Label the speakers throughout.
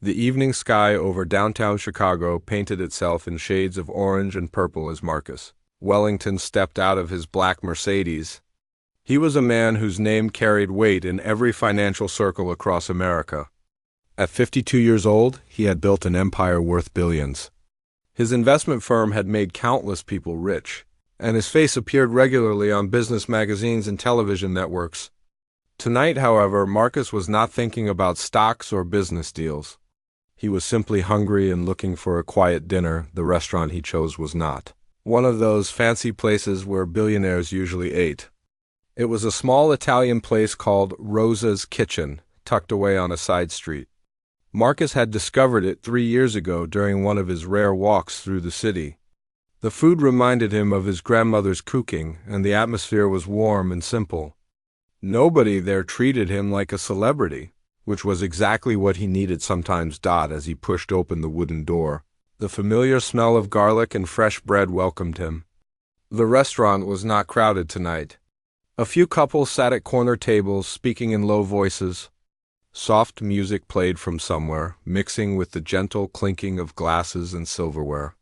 Speaker 1: The evening sky over downtown Chicago painted itself in shades of orange and purple as Marcus Wellington stepped out of his black Mercedes. He was a man whose name carried weight in every financial circle across America. At 52 years old, he had built an empire worth billions. His investment firm had made countless people rich, and his face appeared regularly on business magazines and television networks. Tonight, however, Marcus was not thinking about stocks or business deals. He was simply hungry and looking for a quiet dinner. The restaurant he chose was not one of those fancy places where billionaires usually ate. It was a small Italian place called Rosa's Kitchen, tucked away on a side street. Marcus had discovered it 3 years ago during one of his rare walks through the city. The food reminded him of his grandmother's cooking, and the atmosphere was warm and simple. Nobody there treated him like a celebrity, which was exactly what he needed sometimes. As he pushed open the wooden door, the familiar smell of garlic and fresh bread welcomed him. The restaurant was not crowded tonight. A few couples sat at corner tables, speaking in low voices. Soft music played from somewhere, mixing with the gentle clinking of glasses and silverware.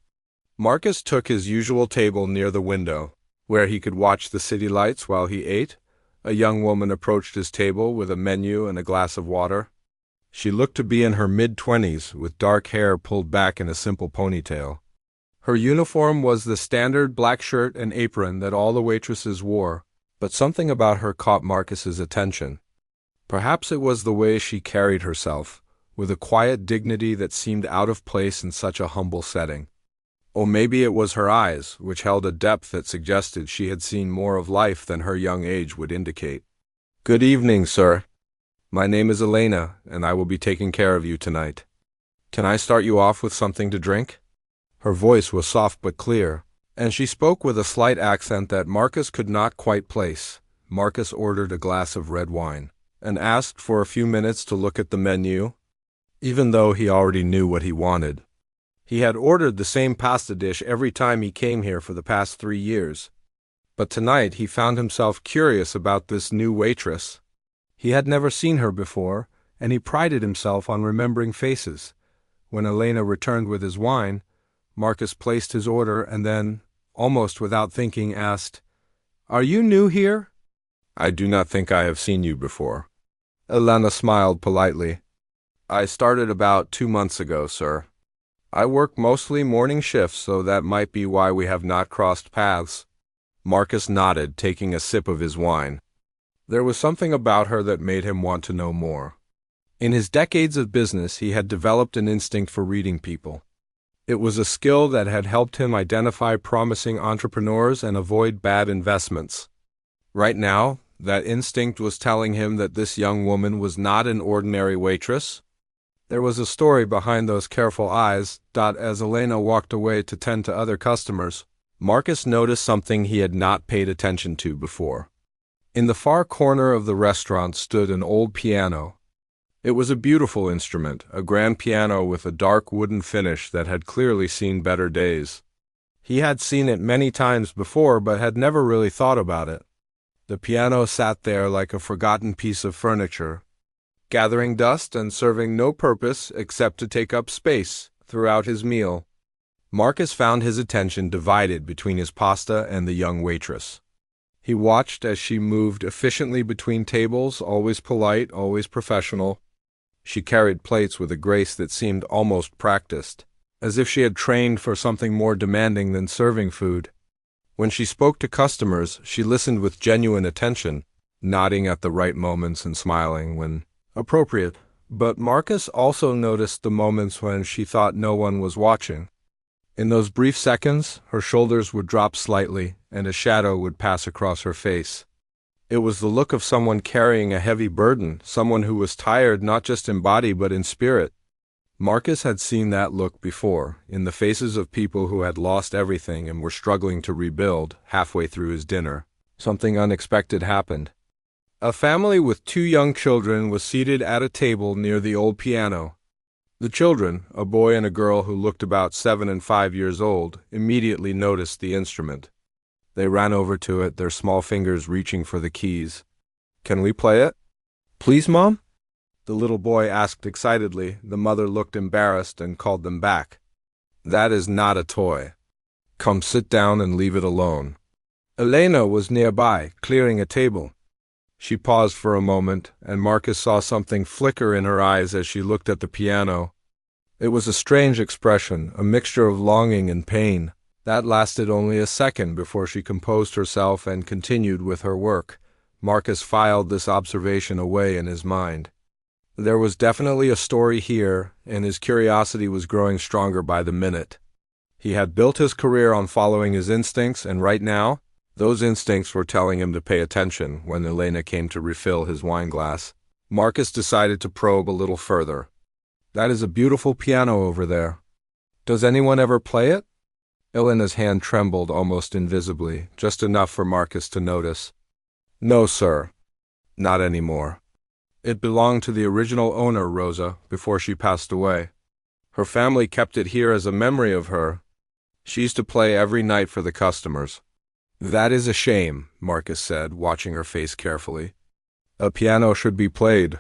Speaker 1: Marcus took his usual table near the window, where he could watch the city lights while he ate. A young woman approached his table with a menu and a glass of water. She looked to be in her mid-20s, with dark hair pulled back in a simple ponytail. Her uniform was the standard black shirt and apron that all the waitresses wore, but something about her caught Marcus's attention. Perhaps it was the way she carried herself, with a quiet dignity that seemed out of place in such a humble setting. Or maybe it was her eyes, which held a depth that suggested she had seen more of life than her young age would indicate. "Good evening, sir. My name is Elena, and I will be taking care of you tonight. Can I start you off with something to drink?" Her voice was soft but clear, and she spoke with a slight accent that Marcus could not quite place. Marcus ordered a glass of red wine, and asked for a few minutes to look at the menu, even though he already knew what he wanted. He had ordered the same pasta dish every time he came here for the past 3 years. But tonight he found himself curious about this new waitress. He had never seen her before, and he prided himself on remembering faces. When Elena returned with his wine, Marcus placed his order and then, almost without thinking, asked, "Are you new here?" "I do not think I have seen you before." Elena smiled politely. "I started about 2 months ago, sir. I work mostly morning shifts, so that might be why we have not crossed paths." Marcus nodded, taking a sip of his wine. There was something about her that made him want to know more. In his decades of business, he had developed an instinct for reading people. It was a skill that had helped him identify promising entrepreneurs and avoid bad investments. Right now, that instinct was telling him that this young woman was not an ordinary waitress. There was a story behind those careful eyes. As Elena walked away to tend to other customers, Marcus noticed something he had not paid attention to before. In the far corner of the restaurant stood an old piano. It was a beautiful instrument, a grand piano with a dark wooden finish that had clearly seen better days. He had seen it many times before, but had never really thought about it. The piano sat there like a forgotten piece of furniture, gathering dust and serving no purpose except to take up space throughout his meal. Marcus found his attention divided between his pasta and the young waitress. He watched as she moved efficiently between tables, always polite, always professional. She carried plates with a grace that seemed almost practiced, as if she had trained for something more demanding than serving food. When she spoke to customers, she listened with genuine attention, nodding at the right moments and smiling when appropriate. But Marcus also noticed the moments when she thought no one was watching. In those brief seconds, her shoulders would drop slightly, and a shadow would pass across her face. It was the look of someone carrying a heavy burden, someone who was tired not just in body but in spirit. Marcus had seen that look before, in the faces of people who had lost everything and were struggling to rebuild. Halfway through his dinner, something unexpected happened. A family with 2 young children was seated at a table near the old piano. The children, a boy and a girl who looked about 7 and 5 years old, immediately noticed the instrument. They ran over to it, their small fingers reaching for the keys. "Can we play it?" "Please, Mom?" The little boy asked excitedly. The mother looked embarrassed and called them back. That is not a toy. Come sit down and leave it alone. Elena was nearby, clearing a table. She paused for a moment, and Marcus saw something flicker in her eyes as she looked at the piano. It was a strange expression, a mixture of longing and pain. That lasted only a second before she composed herself and continued with her work. Marcus filed this observation away in his mind. There was definitely a story here, and his curiosity was growing stronger by the minute. He had built his career on following his instincts, and right now, those instincts were telling him to pay attention when Elena came to refill his wine glass. Marcus decided to probe a little further. That is a beautiful piano over there. Does anyone ever play it? Elena's hand trembled almost invisibly, just enough for Marcus to notice. No, sir. Not anymore. It belonged to the original owner, Rosa, before she passed away. Her family kept it here as a memory of her. She used to play every night for the customers. That is a shame, Marcus said, watching her face carefully. A piano should be played.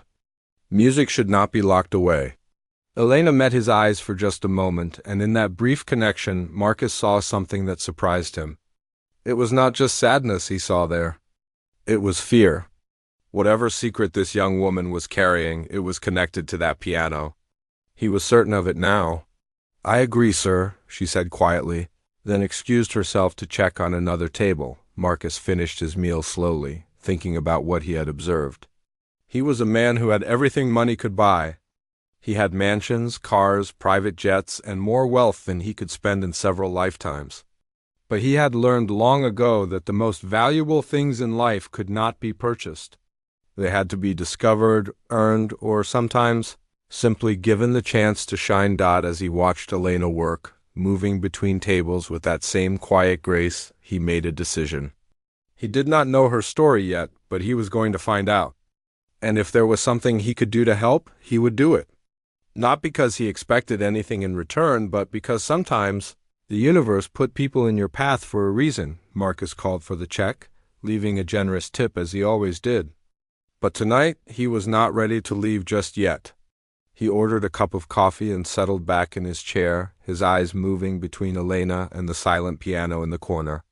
Speaker 1: Music should not be locked away. Elena met his eyes for just a moment, and in that brief connection, Marcus saw something that surprised him. It was not just sadness he saw there. It was fear. Whatever secret this young woman was carrying, it was connected to that piano. He was certain of it now. I agree, sir, she said quietly, then excused herself to check on another table. Marcus finished his meal slowly, thinking about what he had observed. He was a man who had everything money could buy. He had mansions, cars, private jets, and more wealth than he could spend in several lifetimes. But he had learned long ago that the most valuable things in life could not be purchased. They had to be discovered, earned, or sometimes simply given the chance to shine. As he watched Elena work, moving between tables with that same quiet grace, he made a decision. He did not know her story yet, but he was going to find out. And if there was something he could do to help, he would do it. Not because he expected anything in return, but because sometimes the universe put people in your path for a reason. Marcus called for the check, leaving a generous tip as he always did. But tonight, he was not ready to leave just yet. He ordered a cup of coffee and settled back in his chair, his eyes moving between Elena and the silent piano in the corner.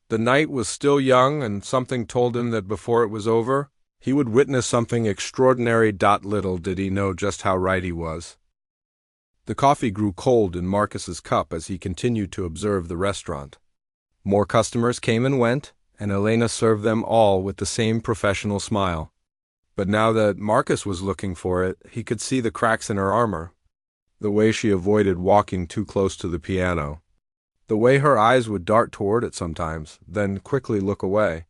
Speaker 1: The night was still young, and something told him that before it was over, he would witness something extraordinary. Little did he know just how right he was. The coffee grew cold in Marcus's cup as he continued to observe the restaurant. More customers came and went, and Elena served them all with the same professional smile. But now that Marcus was looking for it, he could see the cracks in her armor, the way she avoided walking too close to the piano, the way her eyes would dart toward it sometimes, then quickly look away.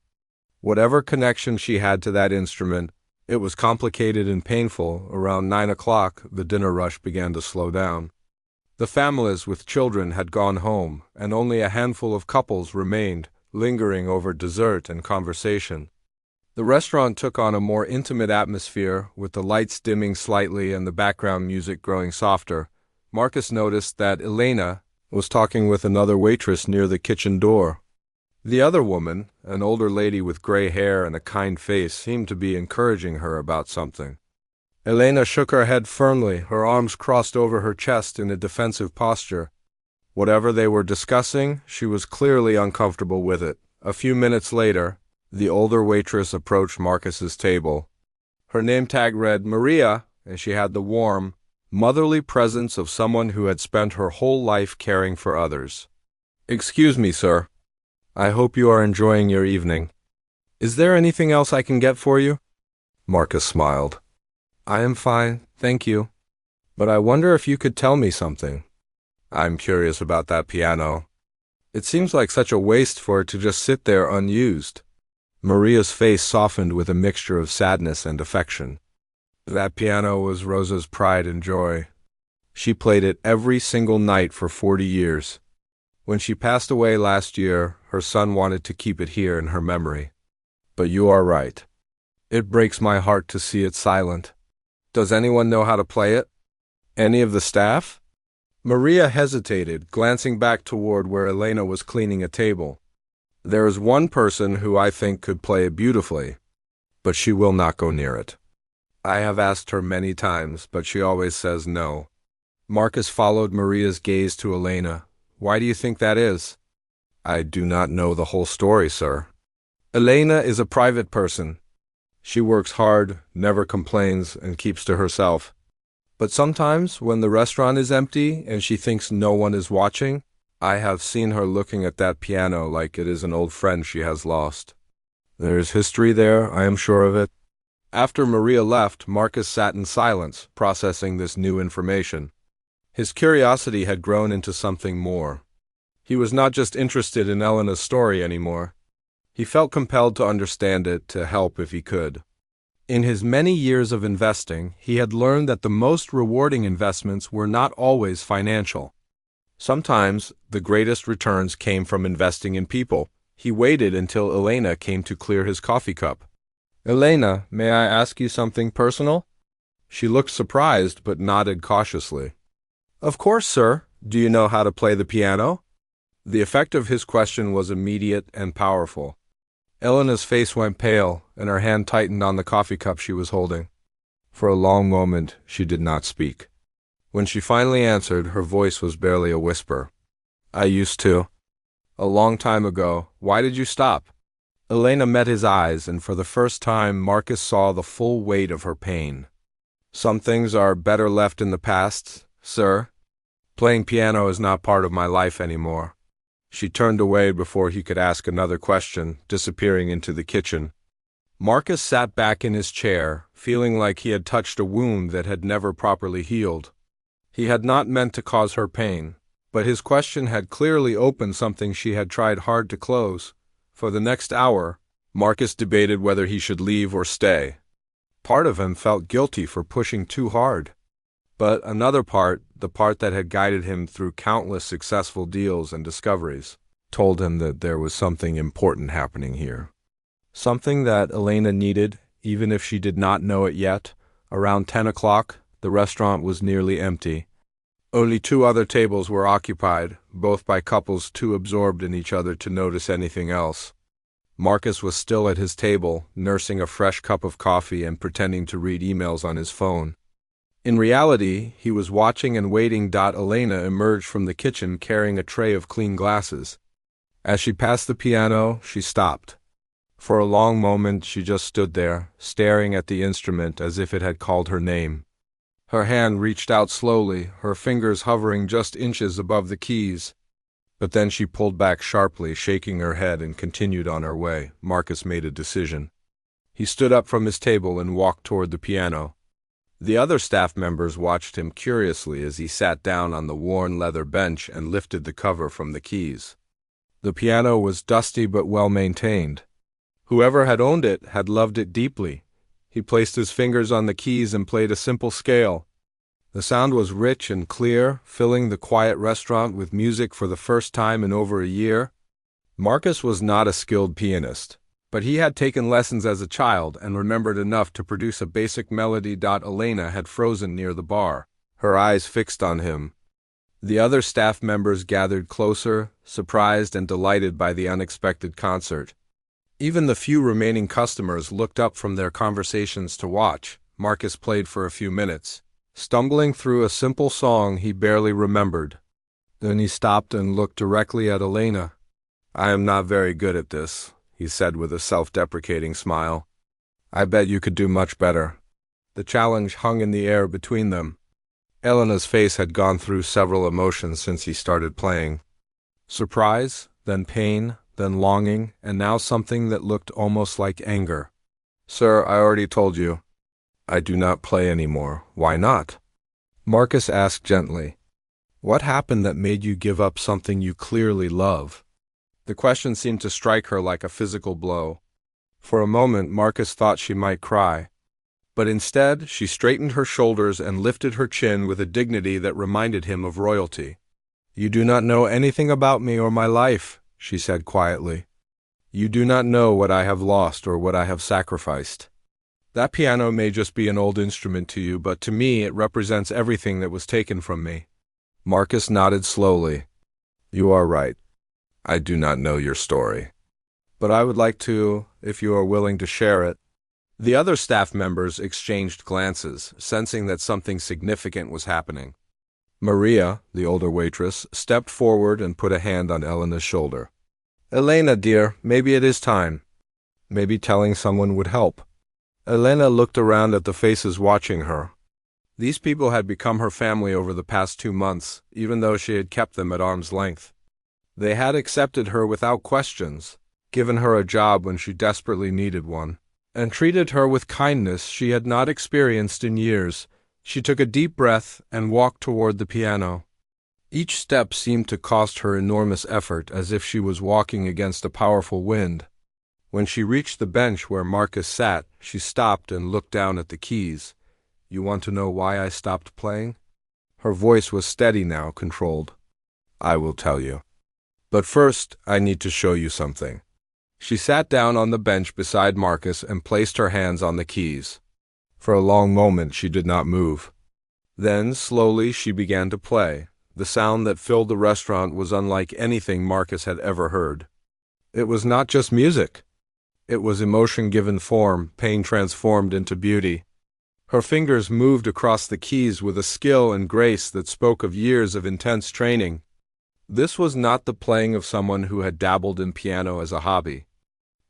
Speaker 1: Whatever connection she had to that instrument, it was complicated and painful. Around 9 o'clock, the dinner rush began to slow down. The families with children had gone home, and only a handful of couples remained, lingering over dessert and conversation. The restaurant took on a more intimate atmosphere, with the lights dimming slightly and the background music growing softer. Marcus noticed that Elena was talking with another waitress near the kitchen door. The other woman, an older lady with gray hair and a kind face, seemed to be encouraging her about something. Elena shook her head firmly, her arms crossed over her chest in a defensive posture. Whatever they were discussing, she was clearly uncomfortable with it. A few minutes later, the older waitress approached Marcus's table. Her name tag read Maria, and she had the warm, motherly presence of someone who had spent her whole life caring for others. "Excuse me, sir. I hope you are enjoying your evening. Is there anything else I can get for you?" Marcus smiled. "I am fine, thank you. But I wonder if you could tell me something. I'm curious about that piano. It seems like such a waste for it to just sit there unused." Maria's face softened with a mixture of sadness and affection. That piano was Rosa's pride and joy. She played it every single night for 40 years. When she passed away last year, her son wanted to keep it here in her memory. But you are right. It breaks my heart to see it silent. Does anyone know how to play it? Any of the staff? Maria hesitated, glancing back toward where Elena was cleaning a table. There is one person who I think could play it beautifully, but she will not go near it. I have asked her many times, but she always says no. Marcus followed Maria's gaze to Elena. Why do you think that is? I do not know the whole story, sir. Elena is a private person. She works hard, never complains, and keeps to herself. But sometimes, when the restaurant is empty and she thinks no one is watching, I have seen her looking at that piano like it is an old friend she has lost. There is history there, I am sure of it. After Maria left, Marcus sat in silence, processing this new information. His curiosity had grown into something more. He was not just interested in Elena's story anymore. He felt compelled to understand it, to help if he could. In his many years of investing, he had learned that the most rewarding investments were not always financial. Sometimes, the greatest returns came from investing in people. He waited until Elena came to clear his coffee cup. Elena, may I ask you something personal? She looked surprised, but nodded cautiously. Of course, sir. Do you know how to play the piano? The effect of his question was immediate and powerful. Elena's face went pale, and her hand tightened on the coffee cup she was holding. For a long moment, she did not speak. When she finally answered, her voice was barely a whisper. I used to. A long time ago. Why did you stop? Elena met his eyes, and for the first time, Marcus saw the full weight of her pain. Some things are better left in the past, sir. Playing piano is not part of my life anymore. She turned away before he could ask another question, disappearing into the kitchen. Marcus sat back in his chair, feeling like he had touched a wound that had never properly healed. He had not meant to cause her pain, but his question had clearly opened something she had tried hard to close. For the next hour, Marcus debated whether he should leave or stay. Part of him felt guilty for pushing too hard. But another part, the part that had guided him through countless successful deals and discoveries, told him that there was something important happening here. Something that Elena needed, even if she did not know it yet. Around 10 o'clock, the restaurant was nearly empty. Only 2 other tables were occupied, both by couples too absorbed in each other to notice anything else. Marcus was still at his table, nursing a fresh cup of coffee and pretending to read emails on his phone. In reality, he was watching and waiting. Elena emerged from the kitchen carrying a tray of clean glasses. As she passed the piano, she stopped. For a long moment, she just stood there, staring at the instrument as if it had called her name. Her hand reached out slowly, her fingers hovering just inches above the keys. But then she pulled back sharply, shaking her head, and continued on her way. Marcus made a decision. He stood up from his table and walked toward the piano. The other staff members watched him curiously as he sat down on the worn leather bench and lifted the cover from the keys. The piano was dusty but well-maintained. Whoever had owned it had loved it deeply. He placed his fingers on the keys and played a simple scale. The sound was rich and clear, filling the quiet restaurant with music for the first time in over a year. Marcus was not a skilled pianist, but he had taken lessons as a child and remembered enough to produce a basic melody. Elena had frozen near the bar, her eyes fixed on him. The other staff members gathered closer, surprised and delighted by the unexpected concert. Even the few remaining customers looked up from their conversations to watch. Marcus played for a few minutes, stumbling through a simple song he barely remembered. Then he stopped and looked directly at Elena. I am not very good at this, he said with a self-deprecating smile. I bet you could do much better. The challenge hung in the air between them. Elena's face had gone through several emotions since he started playing. Surprise, then pain, then longing, and now something that looked almost like anger. Sir, I already told you. I do not play anymore. Why not? Marcus asked gently. What happened that made you give up something you clearly love? The question seemed to strike her like a physical blow. For a moment, Marcus thought she might cry. But instead, she straightened her shoulders and lifted her chin with a dignity that reminded him of royalty. You do not know anything about me or my life, she said quietly. You do not know what I have lost or what I have sacrificed. That piano may just be an old instrument to you, but to me it represents everything that was taken from me. Marcus nodded slowly. You are right. I do not know your story. But I would like to, if you are willing to share it. The other staff members exchanged glances, sensing that something significant was happening. Maria, the older waitress, stepped forward and put a hand on Elena's shoulder. "Elena, dear, maybe it is time. Maybe telling someone would help." Elena looked around at the faces watching her. These people had become her family over the past 2 months, even though she had kept them at arm's length. They had accepted her without questions, given her a job when she desperately needed one, and treated her with kindness she had not experienced in years. She took a deep breath and walked toward the piano. Each step seemed to cost her enormous effort, as if she was walking against a powerful wind. When she reached the bench where Marcus sat, she stopped and looked down at the keys. "You want to know why I stopped playing?" Her voice was steady now, controlled. "I will tell you. But first, I need to show you something." She sat down on the bench beside Marcus and placed her hands on the keys. For a long moment she did not move. Then, slowly, she began to play. The sound that filled the restaurant was unlike anything Marcus had ever heard. It was not just music. It was emotion given form, pain transformed into beauty. Her fingers moved across the keys with a skill and grace that spoke of years of intense training. This was not the playing of someone who had dabbled in piano as a hobby.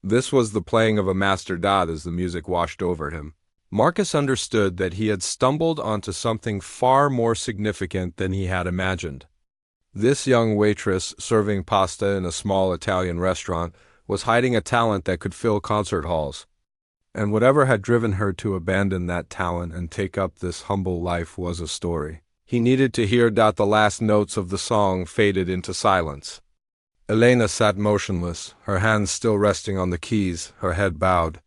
Speaker 1: This was the playing of a master dad as the music washed over him. Marcus understood that he had stumbled onto something far more significant than he had imagined. This young waitress, serving pasta in a small Italian restaurant, was hiding a talent that could fill concert halls. And whatever had driven her to abandon that talent and take up this humble life was a story. He needed to hear that the last notes of the song faded into silence. Elena sat motionless, her hands still resting on the keys, her head bowed.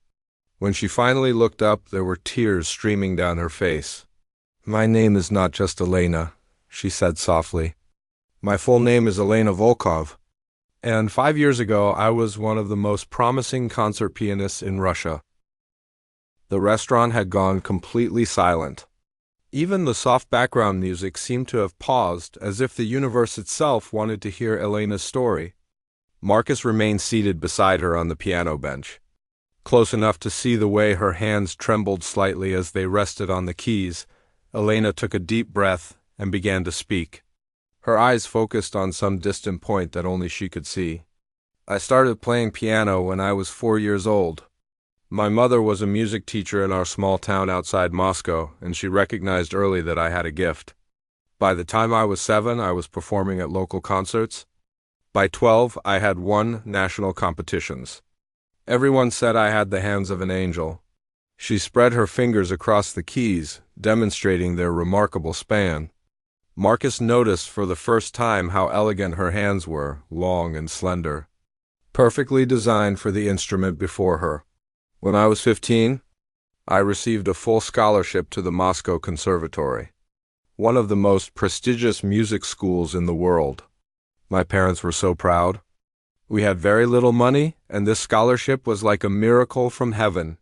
Speaker 1: When she finally looked up, there were tears streaming down her face. "My name is not just Elena," she said softly. "My full name is Elena Volkov. And 5 years ago, I was one of the most promising concert pianists in Russia." The restaurant had gone completely silent. Even the soft background music seemed to have paused, as if the universe itself wanted to hear Elena's story. Marcus remained seated beside her on the piano bench. Close enough to see the way her hands trembled slightly as they rested on the keys, Elena took a deep breath and began to speak. Her eyes focused on some distant point that only she could see. "I started playing piano when I was 4 years old. My mother was a music teacher in our small town outside Moscow, and she recognized early that I had a gift. By the time I was 7, I was performing at local concerts. By 12, I had won national competitions. Everyone said I had the hands of an angel." She spread her fingers across the keys, demonstrating their remarkable span. Marcus noticed for the first time how elegant her hands were, long and slender, perfectly designed for the instrument before her. "When I was 15, I received a full scholarship to the Moscow Conservatory, one of the most prestigious music schools in the world. My parents were so proud. We had very little money, and this scholarship was like a miracle from heaven.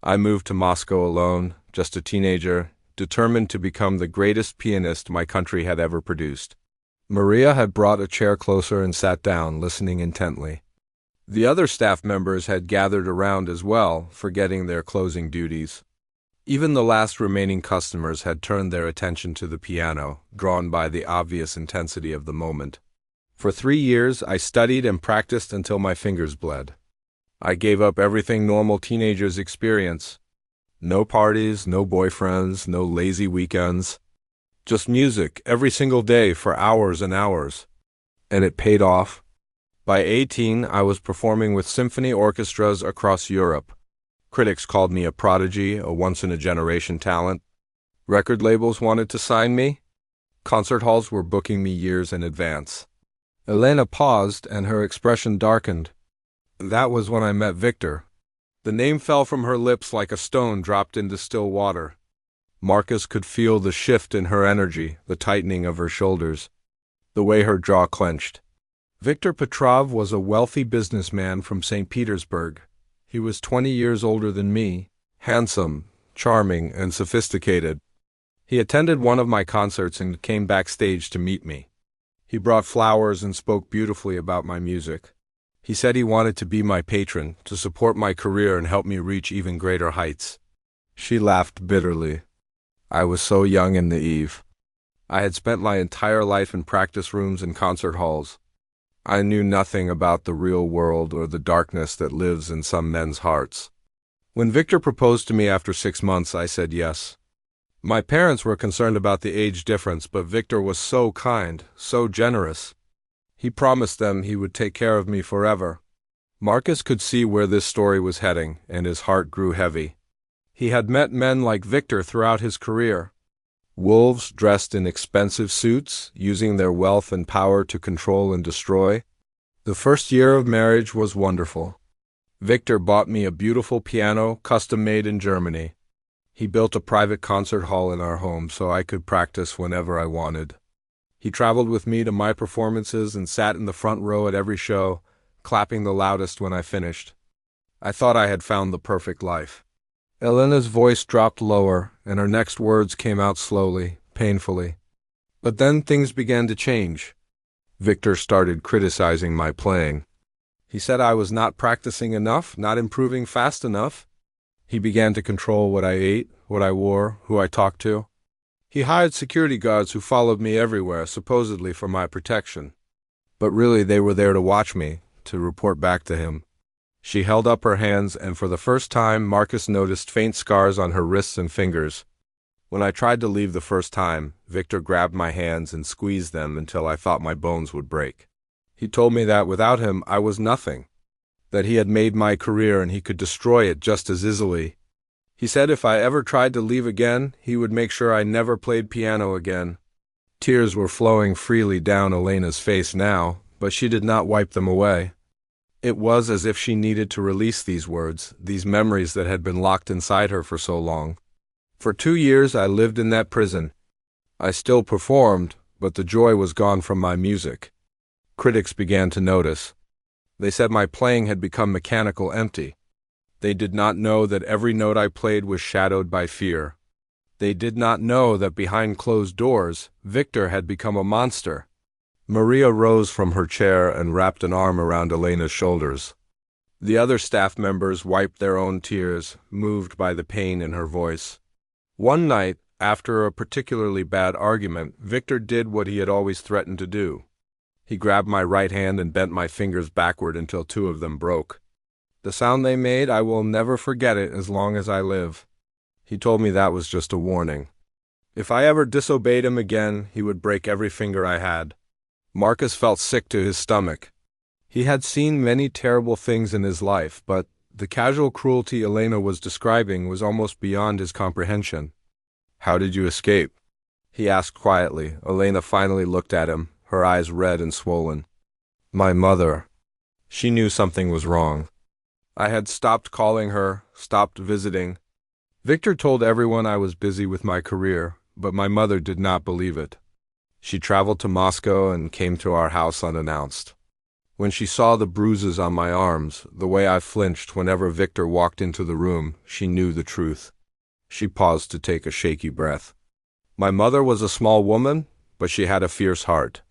Speaker 1: I moved to Moscow alone, just a teenager, determined to become the greatest pianist my country had ever produced." Maria had brought a chair closer and sat down, listening intently. The other staff members had gathered around as well, forgetting their closing duties. Even the last remaining customers had turned their attention to the piano, drawn by the obvious intensity of the moment. "For 3 years, I studied and practiced until my fingers bled. I gave up everything normal teenagers experience. No parties, no boyfriends, no lazy weekends. Just music every single day for hours and hours. And it paid off. By 18, I was performing with symphony orchestras across Europe. Critics called me a prodigy, a once-in-a-generation talent. Record labels wanted to sign me. Concert halls were booking me years in advance." Elena paused, and her expression darkened. "That was when I met Victor." The name fell from her lips like a stone dropped into still water. Marcus could feel the shift in her energy, the tightening of her shoulders, the way her jaw clenched. Victor Petrov was a wealthy businessman from St. Petersburg. He was 20 years older than me, handsome, charming, and sophisticated. He attended one of my concerts and came backstage to meet me. He brought flowers and spoke beautifully about my music. He said he wanted to be my patron, to support my career and help me reach even greater heights. She laughed bitterly. I was so young and naive. I had spent my entire life in practice rooms and concert halls. I knew nothing about the real world or the darkness that lives in some men's hearts. When Victor proposed to me after 6 months, I said yes. My parents were concerned about the age difference, but Victor was so kind, so generous. He promised them he would take care of me forever. Marcus could see where this story was heading, and his heart grew heavy. He had met men like Victor throughout his career. Wolves dressed in expensive suits, using their wealth and power to control and destroy. The first year of marriage was wonderful. Victor bought me a beautiful piano, custom-made in Germany. He built a private concert hall in our home so I could practice whenever I wanted. He traveled with me to my performances and sat in the front row at every show, clapping the loudest when I finished. I thought I had found the perfect life. Elena's voice dropped lower, and her next words came out slowly, painfully. But then things began to change. Victor started criticizing my playing. He said I was not practicing enough, not improving fast enough. He began to control what I ate, what I wore, who I talked to. He hired security guards who followed me everywhere, supposedly for my protection. But really they were there to watch me, to report back to him. She held up her hands, and for the first time Marcus noticed faint scars on her wrists and fingers. When I tried to leave the first time, Victor grabbed my hands and squeezed them until I thought my bones would break. He told me that without him I was nothing, that he had made my career and he could destroy it just as easily. He said if I ever tried to leave again, he would make sure I never played piano again. Tears were flowing freely down Elena's face now, but she did not wipe them away. It was as if she needed to release these words, these memories that had been locked inside her for so long. For 2 years I lived in that prison. I still performed, but the joy was gone from my music. Critics began to notice. They said my playing had become mechanical, empty. They did not know that every note I played was shadowed by fear. They did not know that behind closed doors, Victor had become a monster. Maria rose from her chair and wrapped an arm around Elena's shoulders. The other staff members wiped their own tears, moved by the pain in her voice. One night, after a particularly bad argument, Victor did what he had always threatened to do. He grabbed my right hand and bent my fingers backward until 2 of them broke. The sound they made, I will never forget it as long as I live. He told me that was just a warning. If I ever disobeyed him again, he would break every finger I had. Marcus felt sick to his stomach. He had seen many terrible things in his life, but the casual cruelty Elena was describing was almost beyond his comprehension. "How did you escape?" he asked quietly. Elena finally looked at him, her eyes red and swollen. "My mother." She knew something was wrong. I had stopped calling her, stopped visiting. Victor told everyone I was busy with my career, but my mother did not believe it. She traveled to Moscow and came to our house unannounced. When she saw the bruises on my arms, the way I flinched whenever Victor walked into the room, she knew the truth. She paused to take a shaky breath. My mother was a small woman, but she had a fierce heart.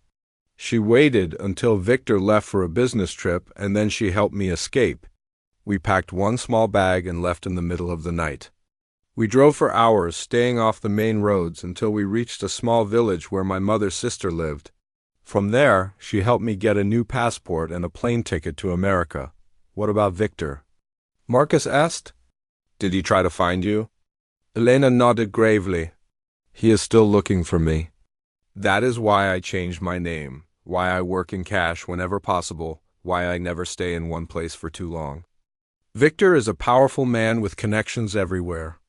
Speaker 1: She waited until Victor left for a business trip, and then she helped me escape. We packed one small bag and left in the middle of the night. We drove for hours, staying off the main roads until we reached a small village where my mother's sister lived. From there, she helped me get a new passport and a plane ticket to America. "What about Victor?" Marcus asked. "Did he try to find you?" Elena nodded gravely. "He is still looking for me. That is why I changed my name, why I work in cash whenever possible, why I never stay in one place for too long. Victor is a powerful man with connections everywhere.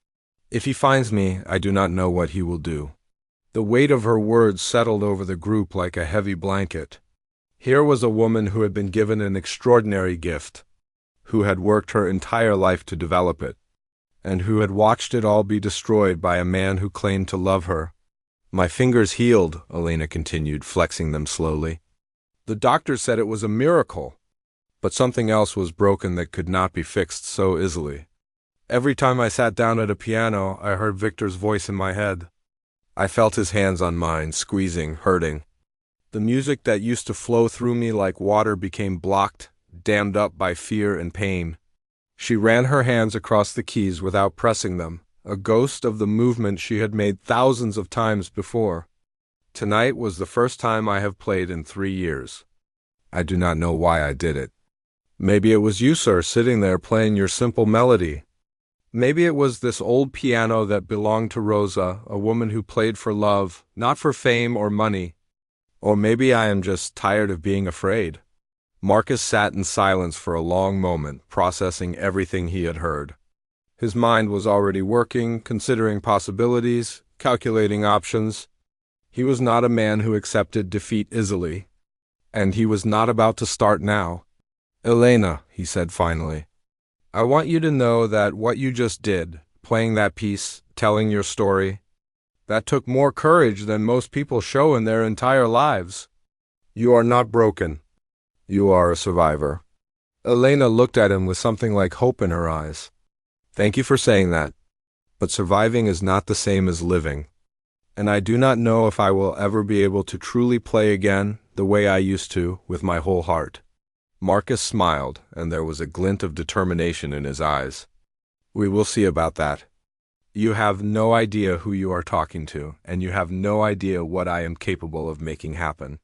Speaker 1: If he finds me, I do not know what he will do." The weight of her words settled over the group like a heavy blanket. Here was a woman who had been given an extraordinary gift, who had worked her entire life to develop it, and who had watched it all be destroyed by a man who claimed to love her. "My fingers healed," Elena continued, flexing them slowly. "The doctor said it was a miracle, but something else was broken that could not be fixed so easily. Every time I sat down at a piano, I heard Victor's voice in my head. I felt his hands on mine, squeezing, hurting. The music that used to flow through me like water became blocked, dammed up by fear and pain. She ran her hands across the keys without pressing them, a ghost of the movement she had made thousands of times before. Tonight was the first time I have played in 3 years. I do not know why I did it. Maybe it was you, sir, sitting there playing your simple melody. Maybe it was this old piano that belonged to Rosa, a woman who played for love, not for fame or money. Or maybe I am just tired of being afraid. Marcus sat in silence for a long moment, processing everything he had heard. His mind was already working, considering possibilities, calculating options. He was not a man who accepted defeat easily. And he was not about to start now. "Elena," he said finally, "I want you to know that what you just did, playing that piece, telling your story, that took more courage than most people show in their entire lives. You are not broken. You are a survivor." Elena looked at him with something like hope in her eyes. "Thank you for saying that. But surviving is not the same as living. And I do not know if I will ever be able to truly play again the way I used to, with my whole heart." Marcus smiled, and there was a glint of determination in his eyes. "We will see about that. You have no idea who you are talking to, and you have no idea what I am capable of making happen."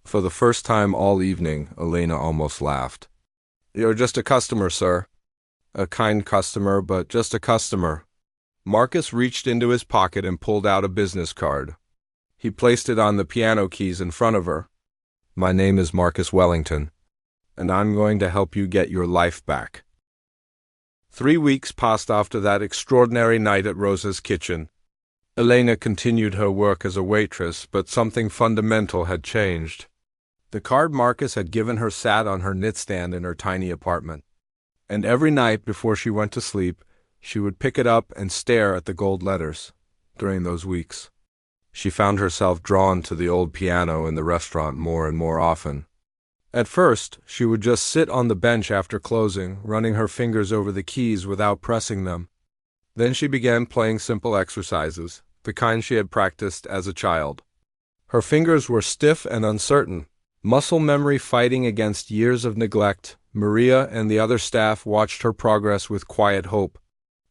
Speaker 1: For the first time all evening, Elena almost laughed. "You're just a customer, sir. A kind customer, but just a customer." Marcus reached into his pocket and pulled out a business card. He placed it on the piano keys in front of her. "My name is Marcus Wellington, and I'm going to help you get your life back." 3 weeks passed after that extraordinary night at Rosa's kitchen. Elena continued her work as a waitress, but something fundamental had changed. The card Marcus had given her sat on her nightstand in her tiny apartment, and every night before she went to sleep, she would pick it up and stare at the gold letters. During those weeks, she found herself drawn to the old piano in the restaurant more and more often. At first, she would just sit on the bench after closing, running her fingers over the keys without pressing them. Then she began playing simple exercises, the kind she had practiced as a child. Her fingers were stiff and uncertain, muscle memory fighting against years of neglect. Maria and the other staff watched her progress with quiet hope.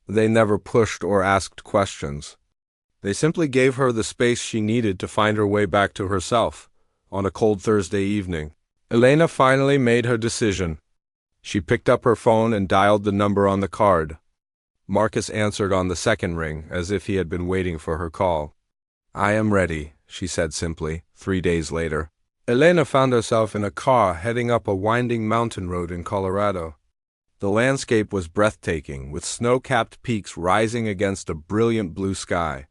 Speaker 1: They never pushed or asked questions. They simply gave her the space she needed to find her way back to herself. On a cold Thursday evening, Elena finally made her decision. She picked up her phone and dialed the number on the card. Marcus answered on the second ring, as if he had been waiting for her call. "I am ready," she said simply. 3 days later, Elena found herself in a car heading up a winding mountain road in Colorado. The landscape was breathtaking, with snow-capped peaks rising against a brilliant blue sky.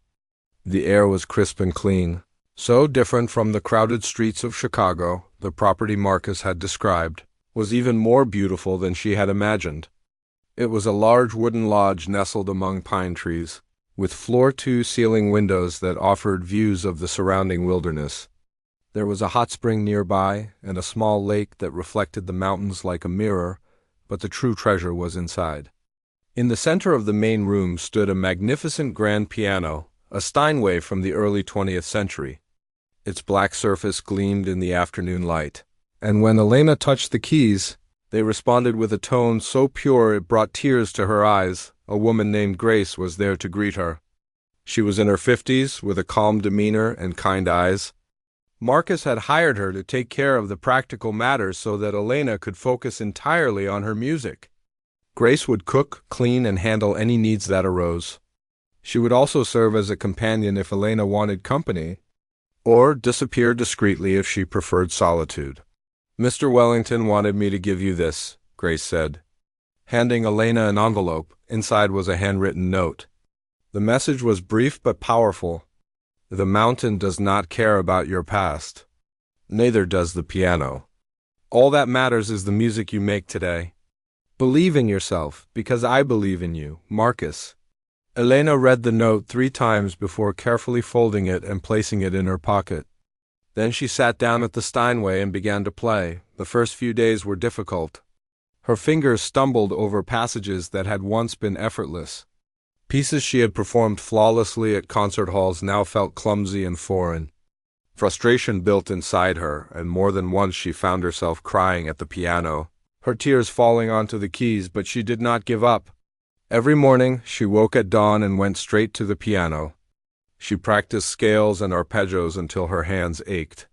Speaker 1: The air was crisp and clean, so different from the crowded streets of Chicago. The property Marcus had described was even more beautiful than she had imagined. It was a large wooden lodge nestled among pine trees, with floor-to-ceiling windows that offered views of the surrounding wilderness. There was a hot spring nearby, and a small lake that reflected the mountains like a mirror, but the true treasure was inside. In the center of the main room stood a magnificent grand piano, a Steinway from the early 20th century. Its black surface gleamed in the afternoon light, and when Elena touched the keys, they responded with a tone so pure it brought tears to her eyes. A woman named Grace was there to greet her. She was in her 50s, with a calm demeanor and kind eyes. Marcus had hired her to take care of the practical matters so that Elena could focus entirely on her music. Grace would cook, clean, and handle any needs that arose. She would also serve as a companion if Elena wanted company, or disappear discreetly if she preferred solitude. "Mr. Wellington wanted me to give you this," Grace said, handing Elena an envelope. Inside was a handwritten note. The message was brief but powerful. "The mountain does not care about your past. Neither does the piano. All that matters is the music you make today. Believe in yourself, because I believe in you, Marcus." Elena read the note 3 times before carefully folding it and placing it in her pocket. Then she sat down at the Steinway and began to play. The first few days were difficult. Her fingers stumbled over passages that had once been effortless. Pieces she had performed flawlessly at concert halls now felt clumsy and foreign. Frustration built inside her, and more than once she found herself crying at the piano, her tears falling onto the keys, but she did not give up. Every morning, she woke at dawn and went straight to the piano. She practiced scales and arpeggios until her hands ached.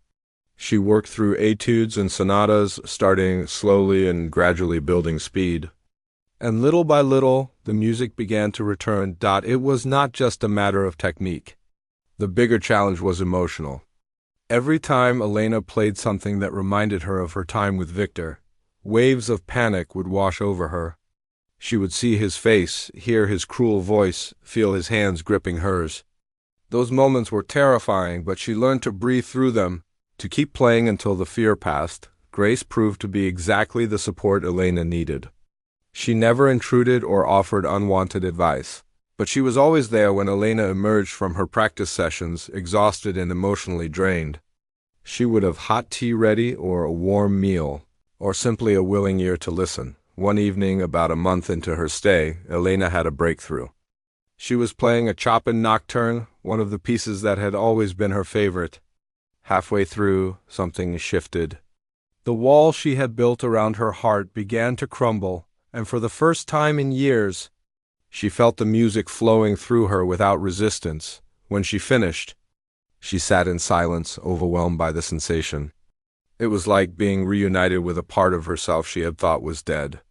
Speaker 1: She worked through etudes and sonatas, starting slowly and gradually building speed. And little by little, the music began to return. It was not just a matter of technique. The bigger challenge was emotional. Every time Elena played something that reminded her of her time with Victor, waves of panic would wash over her. She would see his face, hear his cruel voice, feel his hands gripping hers. Those moments were terrifying, but she learned to breathe through them, to keep playing until the fear passed. Grace proved to be exactly the support Elena needed. She never intruded or offered unwanted advice, but she was always there when Elena emerged from her practice sessions, exhausted and emotionally drained. She would have hot tea ready or a warm meal, or simply a willing ear to listen. One evening, about a month into her stay, Elena had a breakthrough. She was playing a Chopin nocturne, one of the pieces that had always been her favorite. Halfway through, something shifted. The wall she had built around her heart began to crumble, and for the first time in years, she felt the music flowing through her without resistance. When she finished, she sat in silence, overwhelmed by the sensation. It was like being reunited with a part of herself she had thought was dead.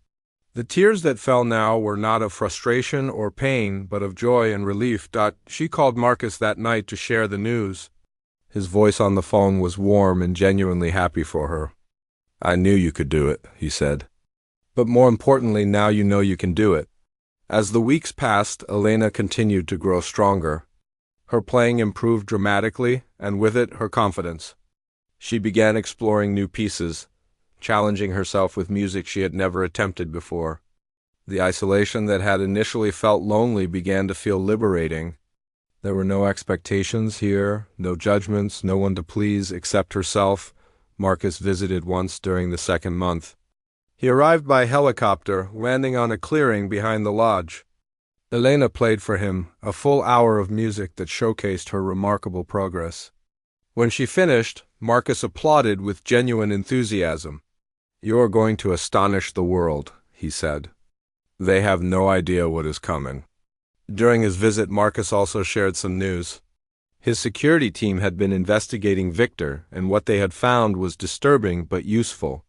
Speaker 1: The tears that fell now were not of frustration or pain, but of joy and relief. She called Marcus that night to share the news. His voice on the phone was warm and genuinely happy for her. "I knew you could do it," he said. "But more importantly, now you know you can do it." As the weeks passed, Elena continued to grow stronger. Her playing improved dramatically, and with it, her confidence. She began exploring new pieces, challenging herself with music she had never attempted before. The isolation that had initially felt lonely began to feel liberating. There were no expectations here, no judgments, no one to please except herself. Marcus visited once during the second month. He arrived by helicopter, landing on a clearing behind the lodge. Elena played for him a full hour of music that showcased her remarkable progress. When she finished, Marcus applauded with genuine enthusiasm. "You're going to astonish the world," he said. "They have no idea what is coming." During his visit, Marcus also shared some news. His security team had been investigating Victor, and what they had found was disturbing but useful.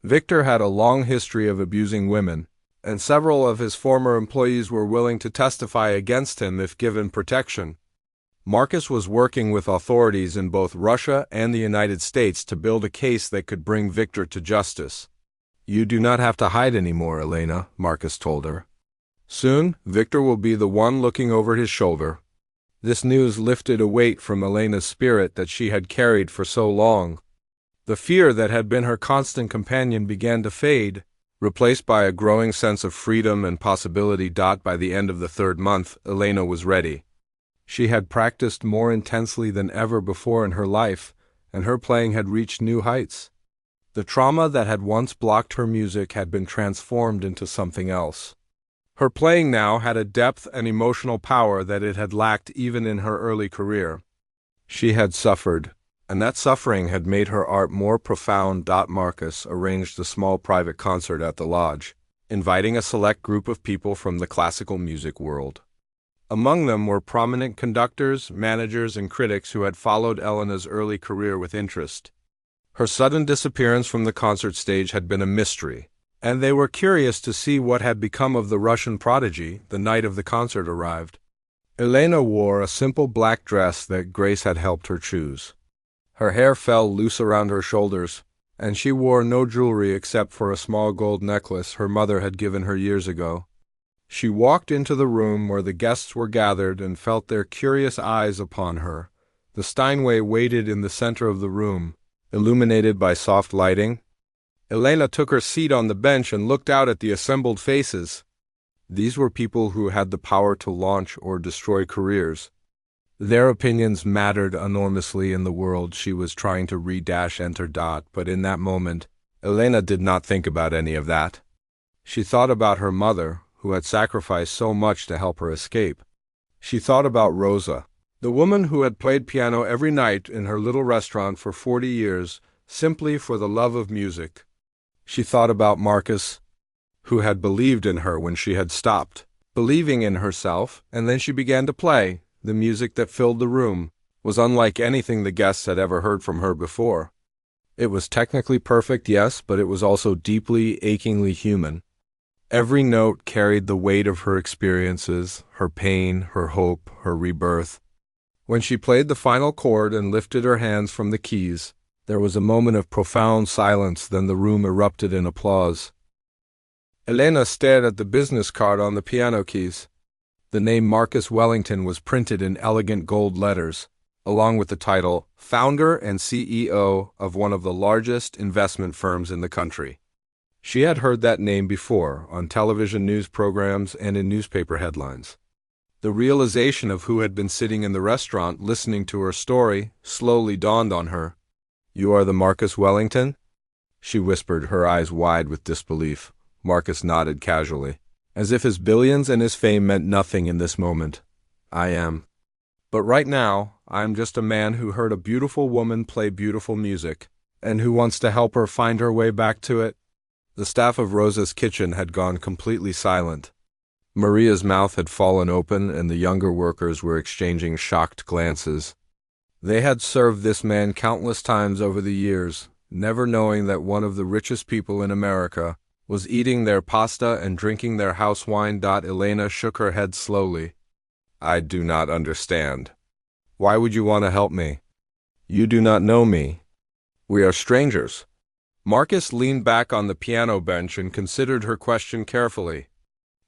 Speaker 1: Victor had a long history of abusing women, and several of his former employees were willing to testify against him if given protection. Marcus was working with authorities in both Russia and the United States to build a case that could bring Victor to justice. "You do not have to hide anymore, Elena," Marcus told her. "Soon, Victor will be the one looking over his shoulder." This news lifted a weight from Elena's spirit that she had carried for so long. The fear that had been her constant companion began to fade, replaced by a growing sense of freedom and possibility. By the end of the third month, Elena was ready. She had practiced more intensely than ever before in her life, and her playing had reached new heights. The trauma that had once blocked her music had been transformed into something else. Her playing now had a depth and emotional power that it had lacked even in her early career. She had suffered, and that suffering had made her art more profound. Marcus arranged a small private concert at the lodge, inviting a select group of people from the classical music world. Among them were prominent conductors, managers, and critics who had followed Elena's early career with interest. Her sudden disappearance from the concert stage had been a mystery, and they were curious to see what had become of the Russian prodigy. The night of the concert arrived. Elena wore a simple black dress that Grace had helped her choose. Her hair fell loose around her shoulders, and she wore no jewelry except for a small gold necklace her mother had given her years ago. She walked into the room where the guests were gathered and felt their curious eyes upon her. The Steinway waited in the center of the room, illuminated by soft lighting. Elena took her seat on the bench and looked out at the assembled faces. These were people who had the power to launch or destroy careers. Their opinions mattered enormously in the world she was trying to re-enter. But in that moment, Elena did not think about any of that. She thought about her mother, who had sacrificed so much to help her escape. She thought about Rosa, the woman who had played piano every night in her little restaurant for 40 years, simply for the love of music. She thought about Marcus, who had believed in her when she had stopped believing in herself, and then she began to play. The music that filled the room was unlike anything the guests had ever heard from her before. It was technically perfect, yes, but it was also deeply, achingly human. Every note carried the weight of her experiences, her pain, her hope, her rebirth. When she played the final chord and lifted her hands from the keys, there was a moment of profound silence, then the room erupted in applause. Elena stared at the business card on the piano keys. The name Marcus Wellington was printed in elegant gold letters, along with the title, Founder and CEO of one of the largest investment firms in the country. She had heard that name before, on television news programs and in newspaper headlines. The realization of who had been sitting in the restaurant listening to her story slowly dawned on her. "You are the Marcus Wellington?" she whispered, her eyes wide with disbelief. Marcus nodded casually, as if his billions and his fame meant nothing in this moment. "I am. But right now, I am just a man who heard a beautiful woman play beautiful music, and who wants to help her find her way back to it." The staff of Rosa's kitchen had gone completely silent. Maria's mouth had fallen open, and the younger workers were exchanging shocked glances. They had served this man countless times over the years, never knowing that one of the richest people in America was eating their pasta and drinking their house wine. Elena shook her head slowly. "I do not understand. Why would you want to help me? You do not know me. We are strangers." Marcus leaned back on the piano bench and considered her question carefully.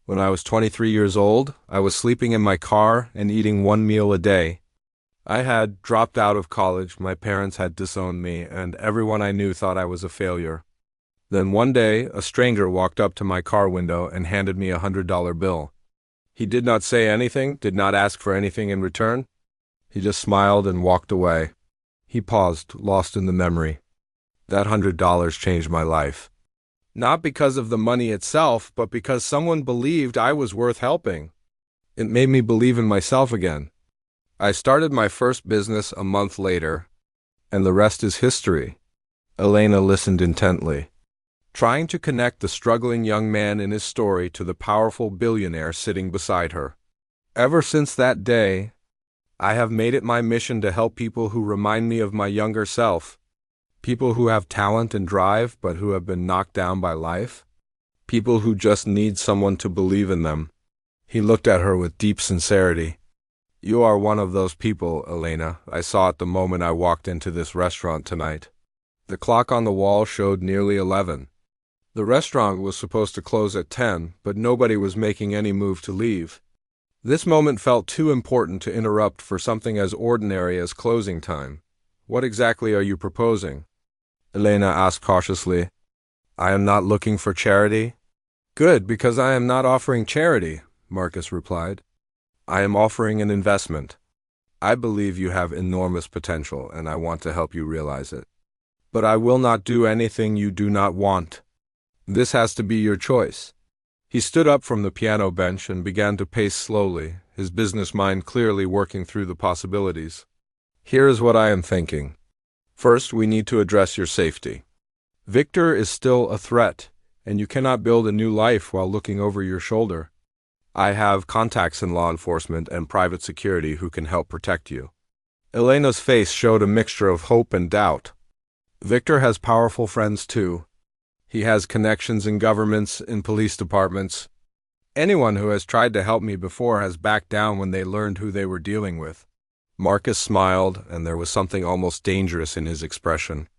Speaker 1: "When I was 23 years old, I was sleeping in my car and eating one meal a day. I had dropped out of college, my parents had disowned me, and everyone I knew thought I was a failure. Then one day, a stranger walked up to my car window and handed me a $100 bill. He did not say anything, did not ask for anything in return. He just smiled and walked away." He paused, lost in the memory. "That $100 changed my life. Not because of the money itself, but because someone believed I was worth helping. It made me believe in myself again. I started my first business a month later, and the rest is history." Elena listened intently, trying to connect the struggling young man in his story to the powerful billionaire sitting beside her. "Ever since that day, I have made it my mission to help people who remind me of my younger self. People who have talent and drive, but who have been knocked down by life. People who just need someone to believe in them." He looked at her with deep sincerity. "You are one of those people, Elena. I saw it the moment I walked into this restaurant tonight." The clock on the wall showed nearly 11. The restaurant was supposed to close at 10, but nobody was making any move to leave. This moment felt too important to interrupt for something as ordinary as closing time. "What exactly are you proposing?" Elena asked cautiously. "I am not looking for charity." "Good, because I am not offering charity," Marcus replied. "I am offering an investment. I believe you have enormous potential, and I want to help you realize it. But I will not do anything you do not want. This has to be your choice." He stood up from the piano bench and began to pace slowly, his business mind clearly working through the possibilities. "Here is what I am thinking. First, we need to address your safety. Victor is still a threat, and you cannot build a new life while looking over your shoulder. I have contacts in law enforcement and private security who can help protect you." Elena's face showed a mixture of hope and doubt. "Victor has powerful friends too. He has connections in governments, in police departments. Anyone who has tried to help me before has backed down when they learned who they were dealing with." Marcus smiled, and there was something almost dangerous in his expression.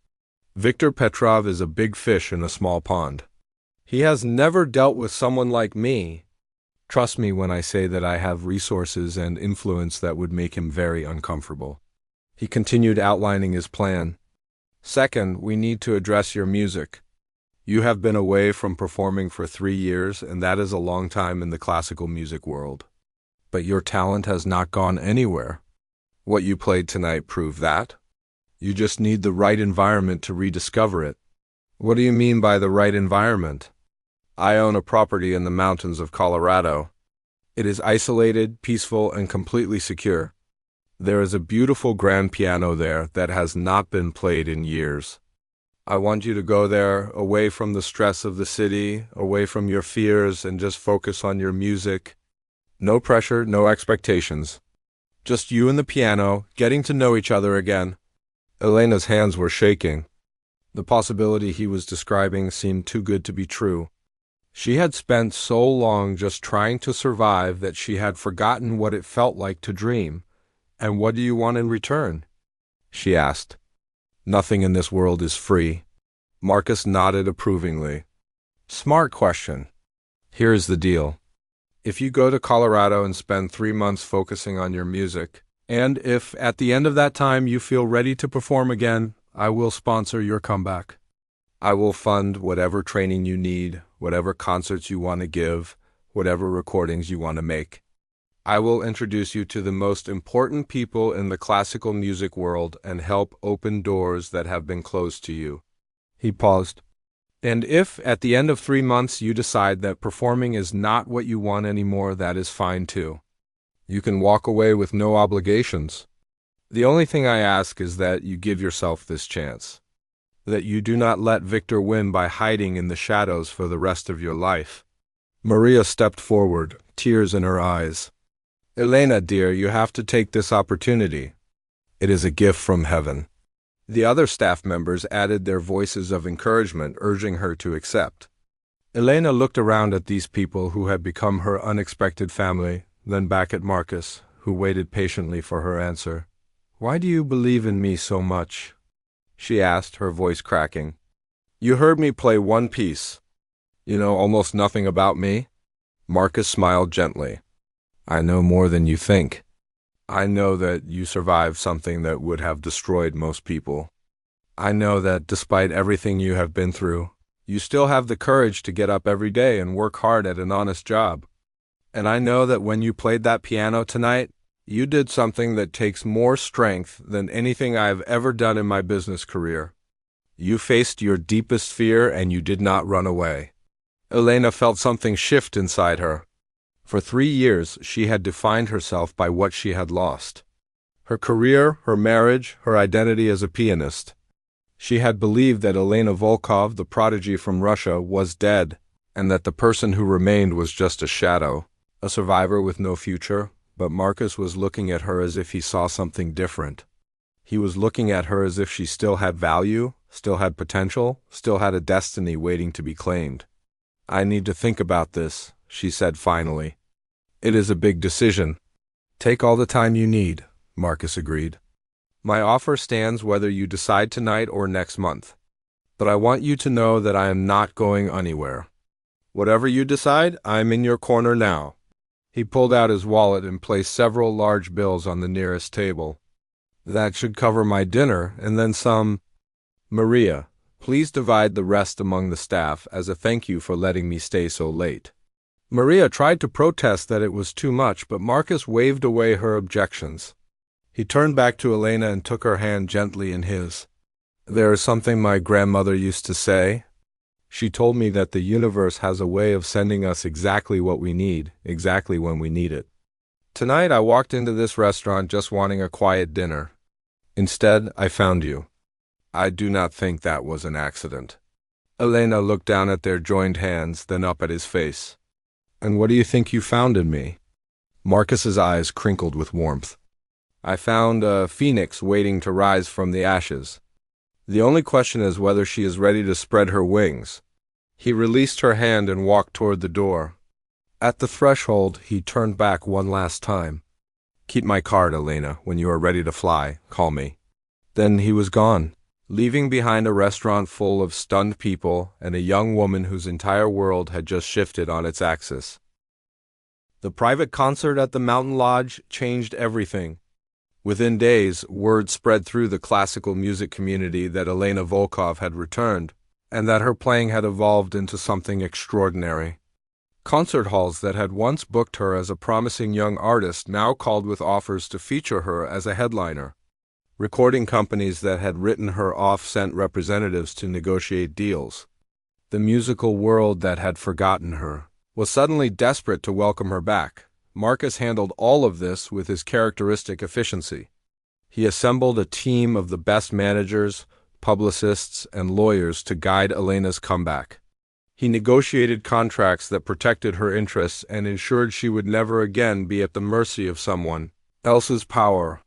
Speaker 1: "Viktor Petrov is a big fish in a small pond. He has never dealt with someone like me. Trust me when I say that I have resources and influence that would make him very uncomfortable." He continued outlining his plan. "Second, we need to address your music. You have been away from performing for 3 years, and that is a long time in the classical music world. But your talent has not gone anywhere. What you played tonight proved that. You just need the right environment to rediscover it." "What do you mean by the right environment?" "I own a property in the mountains of Colorado. It is isolated, peaceful, and completely secure. There is a beautiful grand piano there that has not been played in years. I want you to go there, away from the stress of the city, away from your fears, and just focus on your music. No pressure, no expectations. Just you and the piano, getting to know each other again. Elena's hands were shaking. The possibility he was describing seemed too good to be true. She had spent so long just trying to survive that she had forgotten what it felt like to dream. "And what do you want in return?" she asked. "Nothing in this world is free." Marcus nodded approvingly. "Smart question. Here's the deal. If you go to Colorado and spend 3 months focusing on your music, and if at the end of that time you feel ready to perform again, I will sponsor your comeback. I will fund whatever training you need, whatever concerts you want to give, whatever recordings you want to make. I will introduce you to the most important people in the classical music world and help open doors that have been closed to you." He paused. "And if at the end of 3 months you decide that performing is not what you want anymore, that is fine too. You can walk away with no obligations. The only thing I ask is that you give yourself this chance. That you do not let Victor win by hiding in the shadows for the rest of your life." Maria stepped forward, tears in her eyes. "Elena, dear, you have to take this opportunity. It is a gift from heaven." The other staff members added their voices of encouragement, urging her to accept. Elena looked around at these people who had become her unexpected family, then back at Marcus, who waited patiently for her answer. "Why do you believe in me so much?" she asked, her voice cracking. "You heard me play one piece. You know almost nothing about me?" Marcus smiled gently. "I know more than you think. I know that you survived something that would have destroyed most people. I know that despite everything you have been through, you still have the courage to get up every day and work hard at an honest job. And I know that when you played that piano tonight, you did something that takes more strength than anything I have ever done in my business career. You faced your deepest fear and you did not run away." Elena felt something shift inside her. For 3 years, she had defined herself by what she had lost. Her career, her marriage, her identity as a pianist. She had believed that Elena Volkov, the prodigy from Russia, was dead, and that the person who remained was just a shadow, a survivor with no future. But Marcus was looking at her as if he saw something different. He was looking at her as if she still had value, still had potential, still had a destiny waiting to be claimed. "I need to think about this," she said finally. "It is a big decision." "Take all the time you need," Marcus agreed. "My offer stands whether you decide tonight or next month. But I want you to know that I am not going anywhere. Whatever you decide, I am in your corner now." He pulled out his wallet and placed several large bills on the nearest table. "That should cover my dinner, and then some. Maria, please divide the rest among the staff as a thank you for letting me stay so late." Maria tried to protest that it was too much, but Marcus waved away her objections. He turned back to Elena and took her hand gently in his. "There is something my grandmother used to say. She told me that the universe has a way of sending us exactly what we need, exactly when we need it. Tonight I walked into this restaurant just wanting a quiet dinner. Instead, I found you. I do not think that was an accident." Elena looked down at their joined hands, then up at his face. "And what do you think you found in me?" Marcus's eyes crinkled with warmth. "I found a phoenix waiting to rise from the ashes. The only question is whether she is ready to spread her wings." He released her hand and walked toward the door. At the threshold, he turned back one last time. "Keep my card, Elena. When you are ready to fly, call me." Then he was gone, leaving behind a restaurant full of stunned people and a young woman whose entire world had just shifted on its axis. The private concert at the Mountain Lodge changed everything. Within days, word spread through the classical music community that Elena Volkov had returned, and that her playing had evolved into something extraordinary. Concert halls that had once booked her as a promising young artist now called with offers to feature her as a headliner. Recording companies that had written her off sent representatives to negotiate deals. The musical world that had forgotten her was suddenly desperate to welcome her back. Marcus handled all of this with his characteristic efficiency. He assembled a team of the best managers, publicists, and lawyers to guide Elena's comeback. He negotiated contracts that protected her interests and ensured she would never again be at the mercy of someone else's power.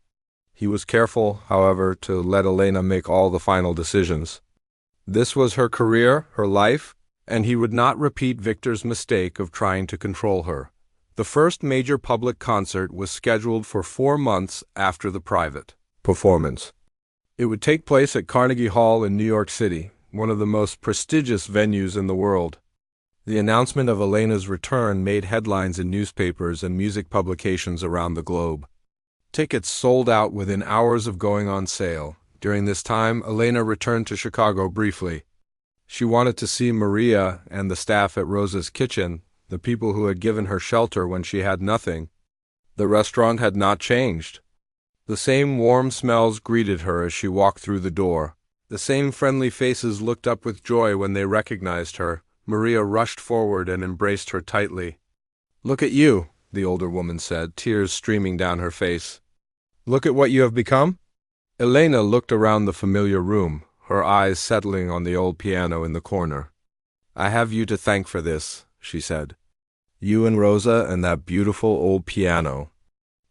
Speaker 1: He was careful, however, to let Elena make all the final decisions. This was her career, her life, and he would not repeat Victor's mistake of trying to control her. The first major public concert was scheduled for 4 months after the private performance. It would take place at Carnegie Hall in New York City, one of the most prestigious venues in the world. The announcement of Elena's return made headlines in newspapers and music publications around the globe. Tickets sold out within hours of going on sale. During this time, Elena returned to Chicago briefly. She wanted to see Maria and the staff at Rosa's Kitchen, the people who had given her shelter when she had nothing. The restaurant had not changed. The same warm smells greeted her as she walked through the door. The same friendly faces looked up with joy when they recognized her. Maria rushed forward and embraced her tightly. "Look at you," the older woman said, tears streaming down her face. "Look at what you have become." Elena looked around the familiar room, her eyes settling on the old piano in the corner. "I have you to thank for this," she said. "You and Rosa and that beautiful old piano.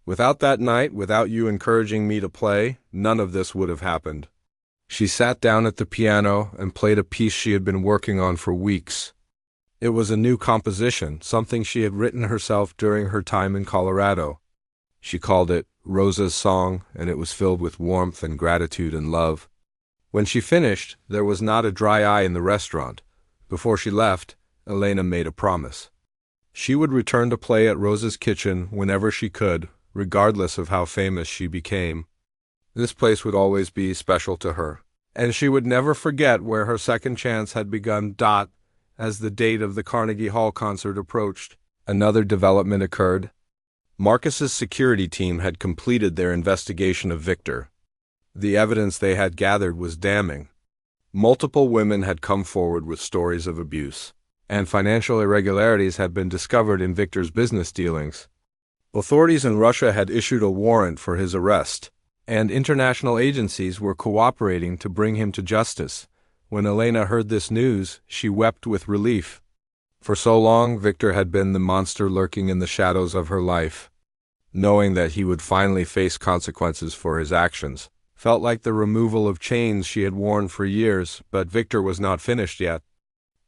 Speaker 1: Without that night, without you encouraging me to play, none of this would have happened." She sat down at the piano and played a piece she had been working on for weeks. It was a new composition, something she had written herself during her time in Colorado. She called it Rosa's Song, and it was filled with warmth and gratitude and love. When she finished, there was not a dry eye in the restaurant. Before she left, Elena made a promise. She would return to play at Rosa's Kitchen whenever she could, regardless of how famous she became. This place would always be special to her, and she would never forget where her second chance had begun. As the date of the Carnegie Hall concert approached, another development occurred. Marcus's security team had completed their investigation of Victor. The evidence they had gathered was damning. Multiple women had come forward with stories of abuse, and financial irregularities had been discovered in Victor's business dealings. Authorities in Russia had issued a warrant for his arrest, and international agencies were cooperating to bring him to justice. When Elena heard this news, she wept with relief. For so long, Victor had been the monster lurking in the shadows of her life. Knowing that he would finally face consequences for his actions felt like the removal of chains she had worn for years, but Victor was not finished yet.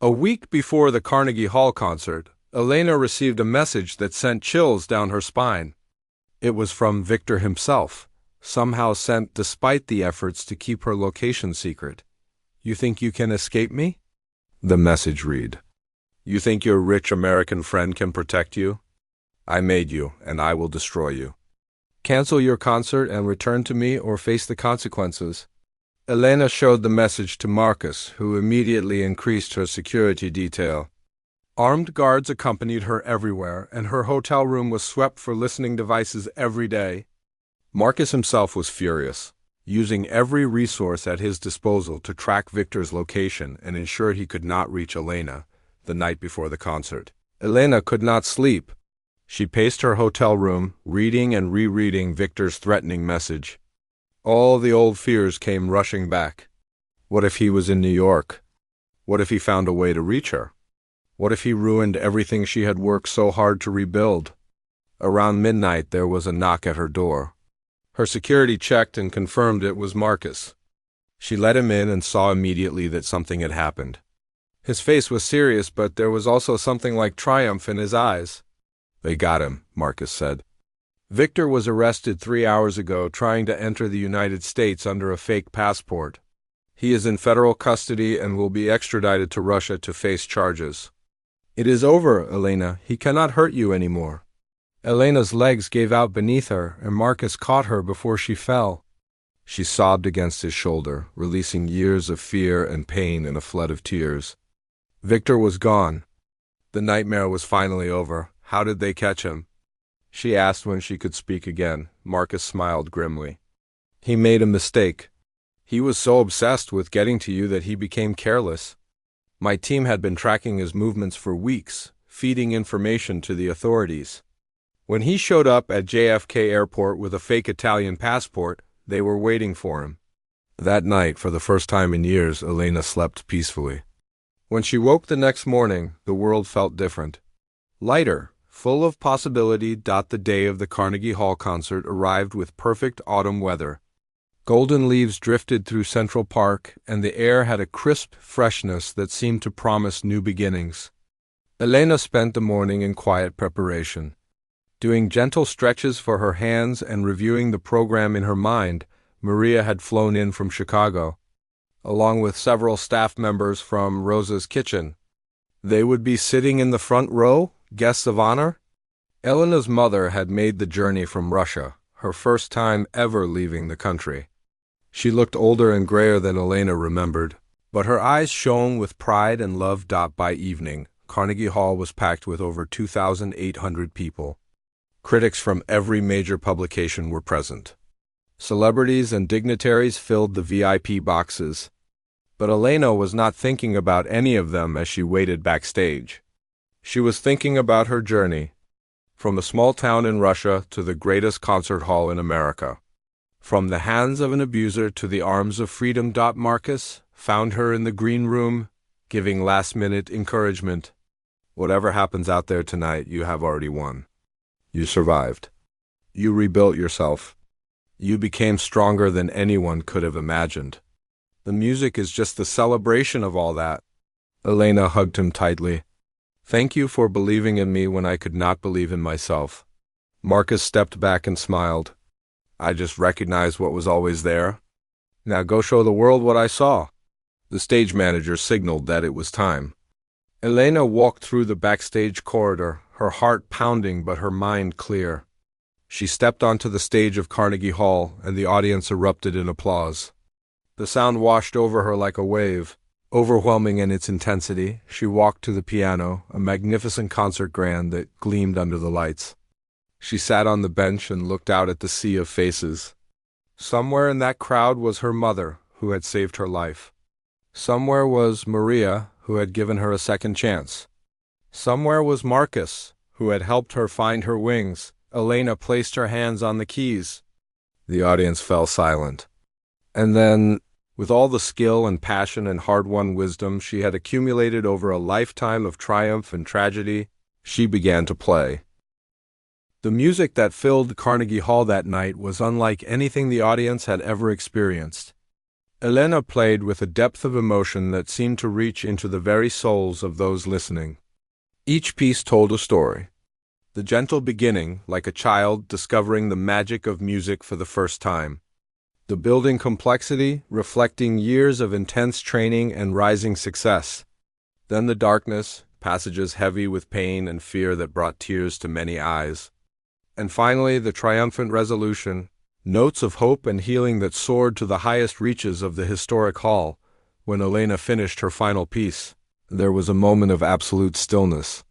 Speaker 1: A week before the Carnegie Hall concert, Elena received a message that sent chills down her spine. It was from Victor himself, somehow sent despite the efforts to keep her location secret. "You think you can escape me?" The message read. "You think your rich American friend can protect you? I made you, and I will destroy you. Cancel your concert and return to me or face the consequences." Elena showed the message to Marcus, who immediately increased her security detail. Armed guards accompanied her everywhere, and her hotel room was swept for listening devices every day. Marcus himself was furious, using every resource at his disposal to track Victor's location and ensure he could not reach Elena the night before the concert. Elena could not sleep. She paced her hotel room, reading and rereading Victor's threatening message. All the old fears came rushing back. What if he was in New York? What if he found a way to reach her? What if he ruined everything she had worked so hard to rebuild? Around midnight, there was a knock at her door. Her security checked and confirmed it was Marcus. She let him in and saw immediately that something had happened. His face was serious, but there was also something like triumph in his eyes. "They got him," Marcus said. "Victor was arrested 3 hours ago trying to enter the United States under a fake passport. He is in federal custody and will be extradited to Russia to face charges." "It is over, Elena. He cannot hurt you anymore." Elena's legs gave out beneath her, and Marcus caught her before she fell. She sobbed against his shoulder, releasing years of fear and pain in a flood of tears. Victor was gone. The nightmare was finally over. How did they catch him? She asked when she could speak again. Marcus smiled grimly. "He made a mistake. He was so obsessed with getting to you that he became careless. My team had been tracking his movements for weeks, feeding information to the authorities. When he showed up at JFK Airport with a fake Italian passport, they were waiting for him. That night, for the first time in years, Elena slept peacefully. When she woke the next morning, the world felt different. Lighter, full of possibility. The day of the Carnegie Hall concert arrived with perfect autumn weather. Golden leaves drifted through Central Park, and the air had a crisp freshness that seemed to promise new beginnings. Elena spent the morning in quiet preparation, doing gentle stretches for her hands and reviewing the program in her mind. Maria had flown in from Chicago, along with several staff members from Rosa's Kitchen. They would be sitting in the front row, guests of honor. Elena's mother had made the journey from Russia, her first time ever leaving the country. She looked older and grayer than Elena remembered, but her eyes shone with pride and love. By evening, Carnegie Hall was packed with over 2,800 people. Critics from every major publication were present. Celebrities and dignitaries filled the VIP boxes, but Elena was not thinking about any of them as she waited backstage. She was thinking about her journey, from a small town in Russia to the greatest concert hall in America. From the hands of an abuser to the arms of freedom. Marcus found her in the green room, giving last-minute encouragement. Whatever happens out there tonight, you have already won. You survived. You rebuilt yourself. You became stronger than anyone could have imagined. The music is just the celebration of all that. Elena hugged him tightly. Thank you for believing in me when I could not believe in myself. Marcus stepped back and smiled. I just recognized what was always there. Now go show the world what I saw. The stage manager signaled that it was time. Elena walked through the backstage corridor, her heart pounding but her mind clear. She stepped onto the stage of Carnegie Hall, and the audience erupted in applause. The sound washed over her like a wave. Overwhelming in its intensity, she walked to the piano, a magnificent concert grand that gleamed under the lights. She sat on the bench and looked out at the sea of faces. Somewhere in that crowd was her mother, who had saved her life. Somewhere was Maria, who had given her a second chance. Somewhere was Marcus, who had helped her find her wings. Elena placed her hands on the keys. The audience fell silent. And then, with all the skill and passion and hard-won wisdom she had accumulated over a lifetime of triumph and tragedy, she began to play. The music that filled Carnegie Hall that night was unlike anything the audience had ever experienced. Elena played with a depth of emotion that seemed to reach into the very souls of those listening. Each piece told a story. The gentle beginning, like a child discovering the magic of music for the first time. The building complexity, reflecting years of intense training and rising success. Then the darkness, passages heavy with pain and fear that brought tears to many eyes. And finally, the triumphant resolution, notes of hope and healing that soared to the highest reaches of the historic hall. When Elena finished her final piece, there was a moment of absolute stillness.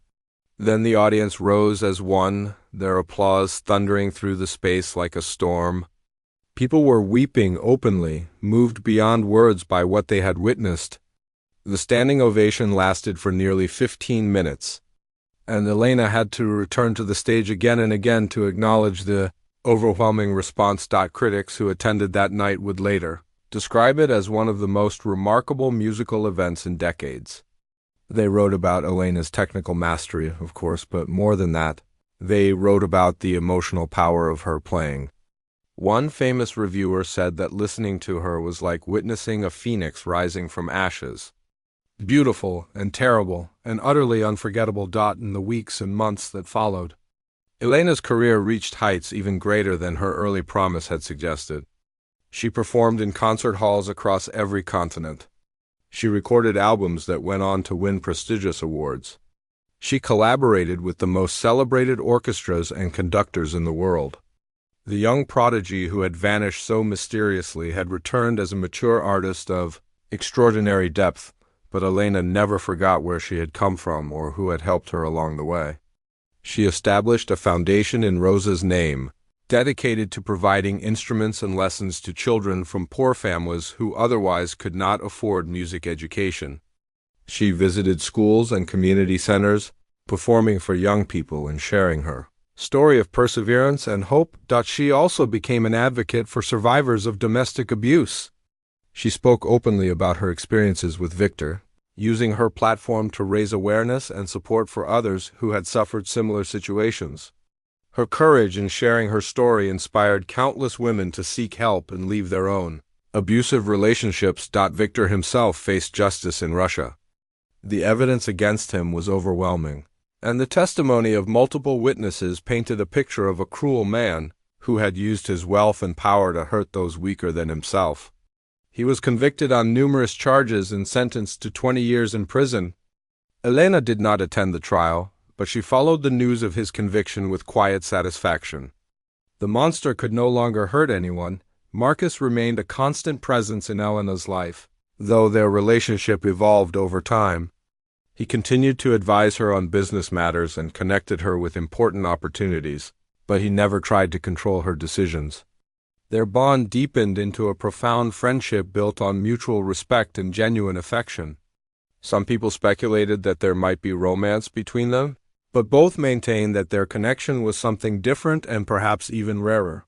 Speaker 1: Then the audience rose as one, their applause thundering through the space like a storm. People were weeping openly, moved beyond words by what they had witnessed. The standing ovation lasted for nearly 15 minutes, and Elena had to return to the stage again and again to acknowledge the overwhelming response. Critics who attended that night would later describe it as one of the most remarkable musical events in decades. They wrote about Elena's technical mastery, of course, but more than that, they wrote about the emotional power of her playing. One famous reviewer said that listening to her was like witnessing a phoenix rising from ashes. Beautiful and terrible and utterly unforgettable. In the weeks and months that followed, Elena's career reached heights even greater than her early promise had suggested. She performed in concert halls across every continent. She recorded albums that went on to win prestigious awards. She collaborated with the most celebrated orchestras and conductors in the world. The young prodigy who had vanished so mysteriously had returned as a mature artist of extraordinary depth, but Elena never forgot where she had come from or who had helped her along the way. She established a foundation in Rosa's name, dedicated to providing instruments and lessons to children from poor families who otherwise could not afford music education. She visited schools and community centers, performing for young people and sharing her story of perseverance and hope. She also became an advocate for survivors of domestic abuse. She spoke openly about her experiences with Victor, using her platform to raise awareness and support for others who had suffered similar situations. Her courage in sharing her story inspired countless women to seek help and leave their own abusive relationships. Victor himself faced justice in Russia. The evidence against him was overwhelming, and the testimony of multiple witnesses painted a picture of a cruel man who had used his wealth and power to hurt those weaker than himself. He was convicted on numerous charges and sentenced to 20 years in prison. Elena did not attend the trial, but she followed the news of his conviction with quiet satisfaction. The monster could no longer hurt anyone. Marcus remained a constant presence in Elena's life, though their relationship evolved over time. He continued to advise her on business matters and connected her with important opportunities, but he never tried to control her decisions. Their bond deepened into a profound friendship built on mutual respect and genuine affection. Some people speculated that there might be romance between them, but both maintained that their connection was something different and perhaps even rarer.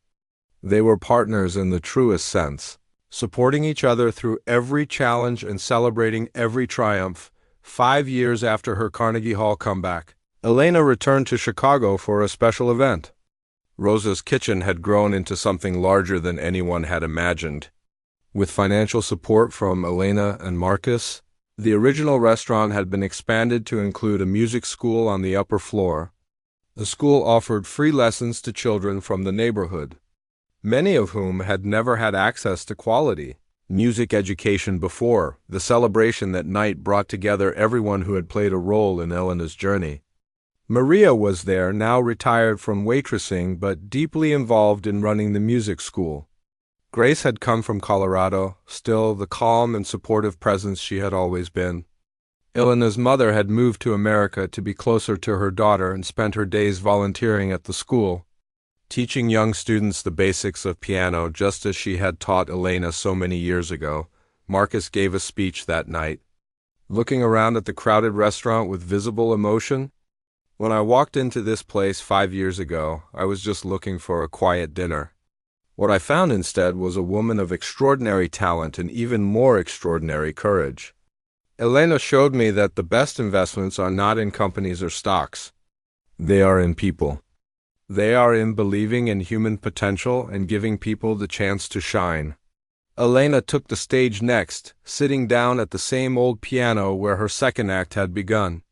Speaker 1: They were partners in the truest sense, supporting each other through every challenge and celebrating every triumph. 5 years after her Carnegie Hall comeback, Elena returned to Chicago for a special event. Rosa's Kitchen had grown into something larger than anyone had imagined. With financial support from Elena and Marcus, the original restaurant had been expanded to include a music school on the upper floor. The school offered free lessons to children from the neighborhood, many of whom had never had access to quality music education before. The celebration that night brought together everyone who had played a role in Elena's journey. Maria was there, now retired from waitressing but deeply involved in running the music school. Grace had come from Colorado, still the calm and supportive presence she had always been. Elena's mother had moved to America to be closer to her daughter and spent her days volunteering at the school, teaching young students the basics of piano just as she had taught Elena so many years ago. Marcus gave a speech that night, looking around at the crowded restaurant with visible emotion. When I walked into this place 5 years ago, I was just looking for a quiet dinner. What I found instead was a woman of extraordinary talent and even more extraordinary courage. Elena showed me that the best investments are not in companies or stocks. They are in people. They are in believing in human potential and giving people the chance to shine. Elena took the stage next, sitting down at the same old piano where her second act had begun.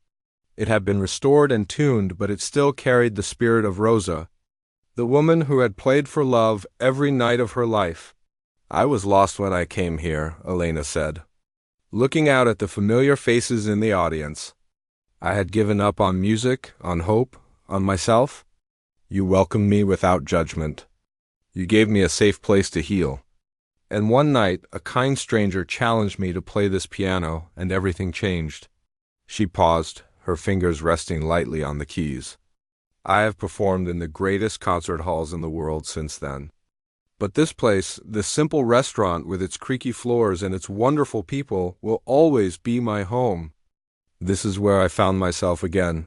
Speaker 1: It had been restored and tuned, but it still carried the spirit of Rosa, the woman who had played for love every night of her life. "I was lost when I came here," Elena said, looking out at the familiar faces in the audience. "I had given up on music, on hope, on myself. You welcomed me without judgment. You gave me a safe place to heal. And one night, a kind stranger challenged me to play this piano, and everything changed." She paused, her fingers resting lightly on the keys. "I have performed in the greatest concert halls in the world since then. But this place, this simple restaurant with its creaky floors and its wonderful people, will always be my home. This is where I found myself again."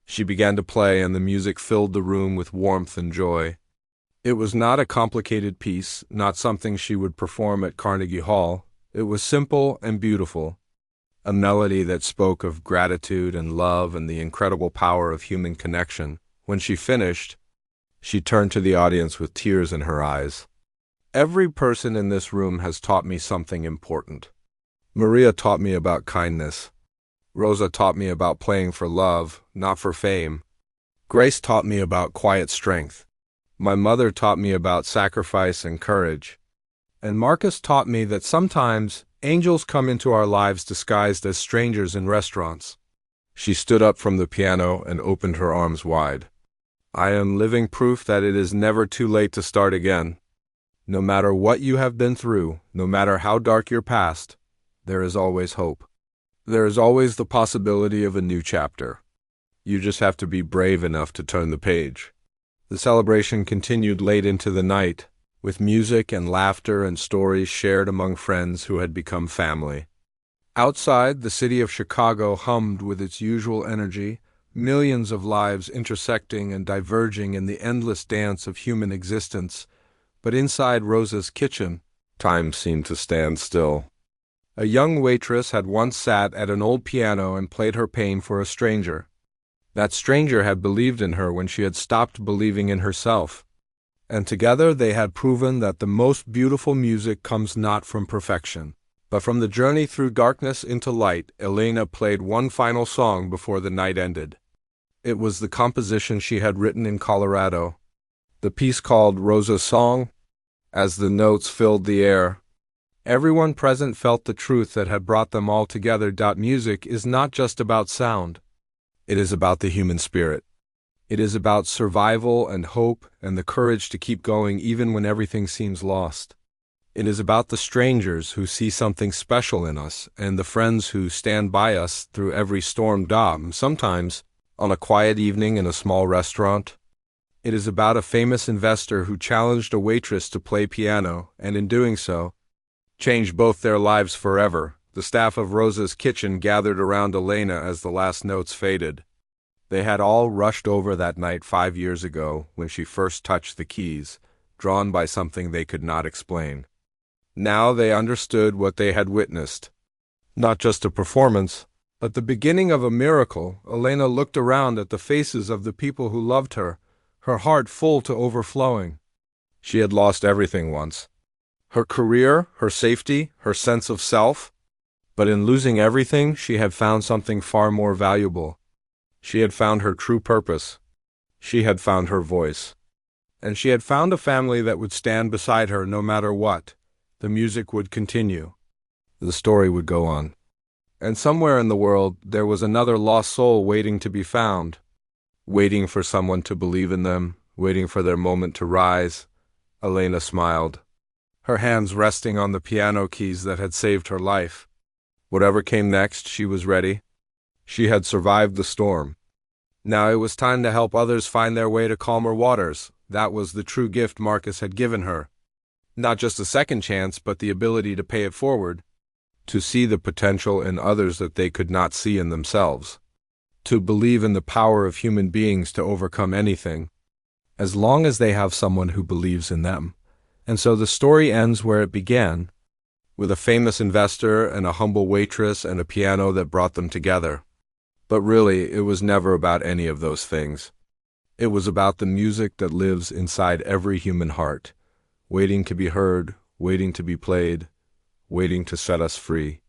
Speaker 1: She began to play, and the music filled the room with warmth and joy. It was not a complicated piece, not something she would perform at Carnegie Hall. It was simple and beautiful, a melody that spoke of gratitude and love and the incredible power of human connection. When she finished, she turned to the audience with tears in her eyes. "Every person in this room has taught me something important. Maria taught me about kindness. Rosa taught me about playing for love, not for fame. Grace taught me about quiet strength. My mother taught me about sacrifice and courage. And Marcus taught me that sometimes angels come into our lives disguised as strangers in restaurants." She stood up from the piano and opened her arms wide. "I am living proof that it is never too late to start again. No matter what you have been through, no matter how dark your past, there is always hope. There is always the possibility of a new chapter. You just have to be brave enough to turn the page." The celebration continued late into the night, with music and laughter and stories shared among friends who had become family. Outside, the city of Chicago hummed with its usual energy, millions of lives intersecting and diverging in the endless dance of human existence. But inside Rosa's Kitchen, Time seemed to stand still. A young waitress had once sat at an old piano and played her pain for a stranger. That stranger had believed in her when she had stopped believing in herself. And together they had proven that the most beautiful music comes not from perfection, but from the journey through darkness into light. Elena played one final song before the night ended. It was the composition she had written in Colorado, the piece called Rosa's Song. As the notes filled the air, everyone present felt the truth that had brought them all together. Music is not just about sound. It is about the human spirit. It is about survival and hope and the courage to keep going even when everything seems lost. It is about the strangers who see something special in us and the friends who stand by us through every storm. Sometimes, on a quiet evening in a small restaurant, it is about a famous investor who challenged a waitress to play piano and in doing so, changed both their lives forever. The staff of Rosa's kitchen gathered around Elena as the last notes faded. They had all rushed over that night 5 years ago when she first touched the keys, drawn by something they could not explain. Now they understood what they had witnessed. Not just a performance, but the beginning of a miracle. Elena looked around at the faces of the people who loved her, her heart full to overflowing. She had lost everything once. Her career, her safety, her sense of self. But in losing everything, she had found something far more valuable. She had found her true purpose. She had found her voice. And she had found a family that would stand beside her no matter what. The music would continue. The story would go on. And somewhere in the world, there was another lost soul waiting to be found. Waiting for someone to believe in them, waiting for their moment to rise. Elena smiled, her hands resting on the piano keys that had saved her life. Whatever came next, she was ready. She had survived the storm. Now it was time to help others find their way to calmer waters. That was the true gift Marcus had given her. Not just a second chance, but the ability to pay it forward, to see the potential in others that they could not see in themselves, to believe in the power of human beings to overcome anything, as long as they have someone who believes in them. And so the story ends where it began, with a famous investor and a humble waitress and a piano that brought them together. But really, it was never about any of those things. It was about the music that lives inside every human heart, waiting to be heard, waiting to be played, waiting to set us free.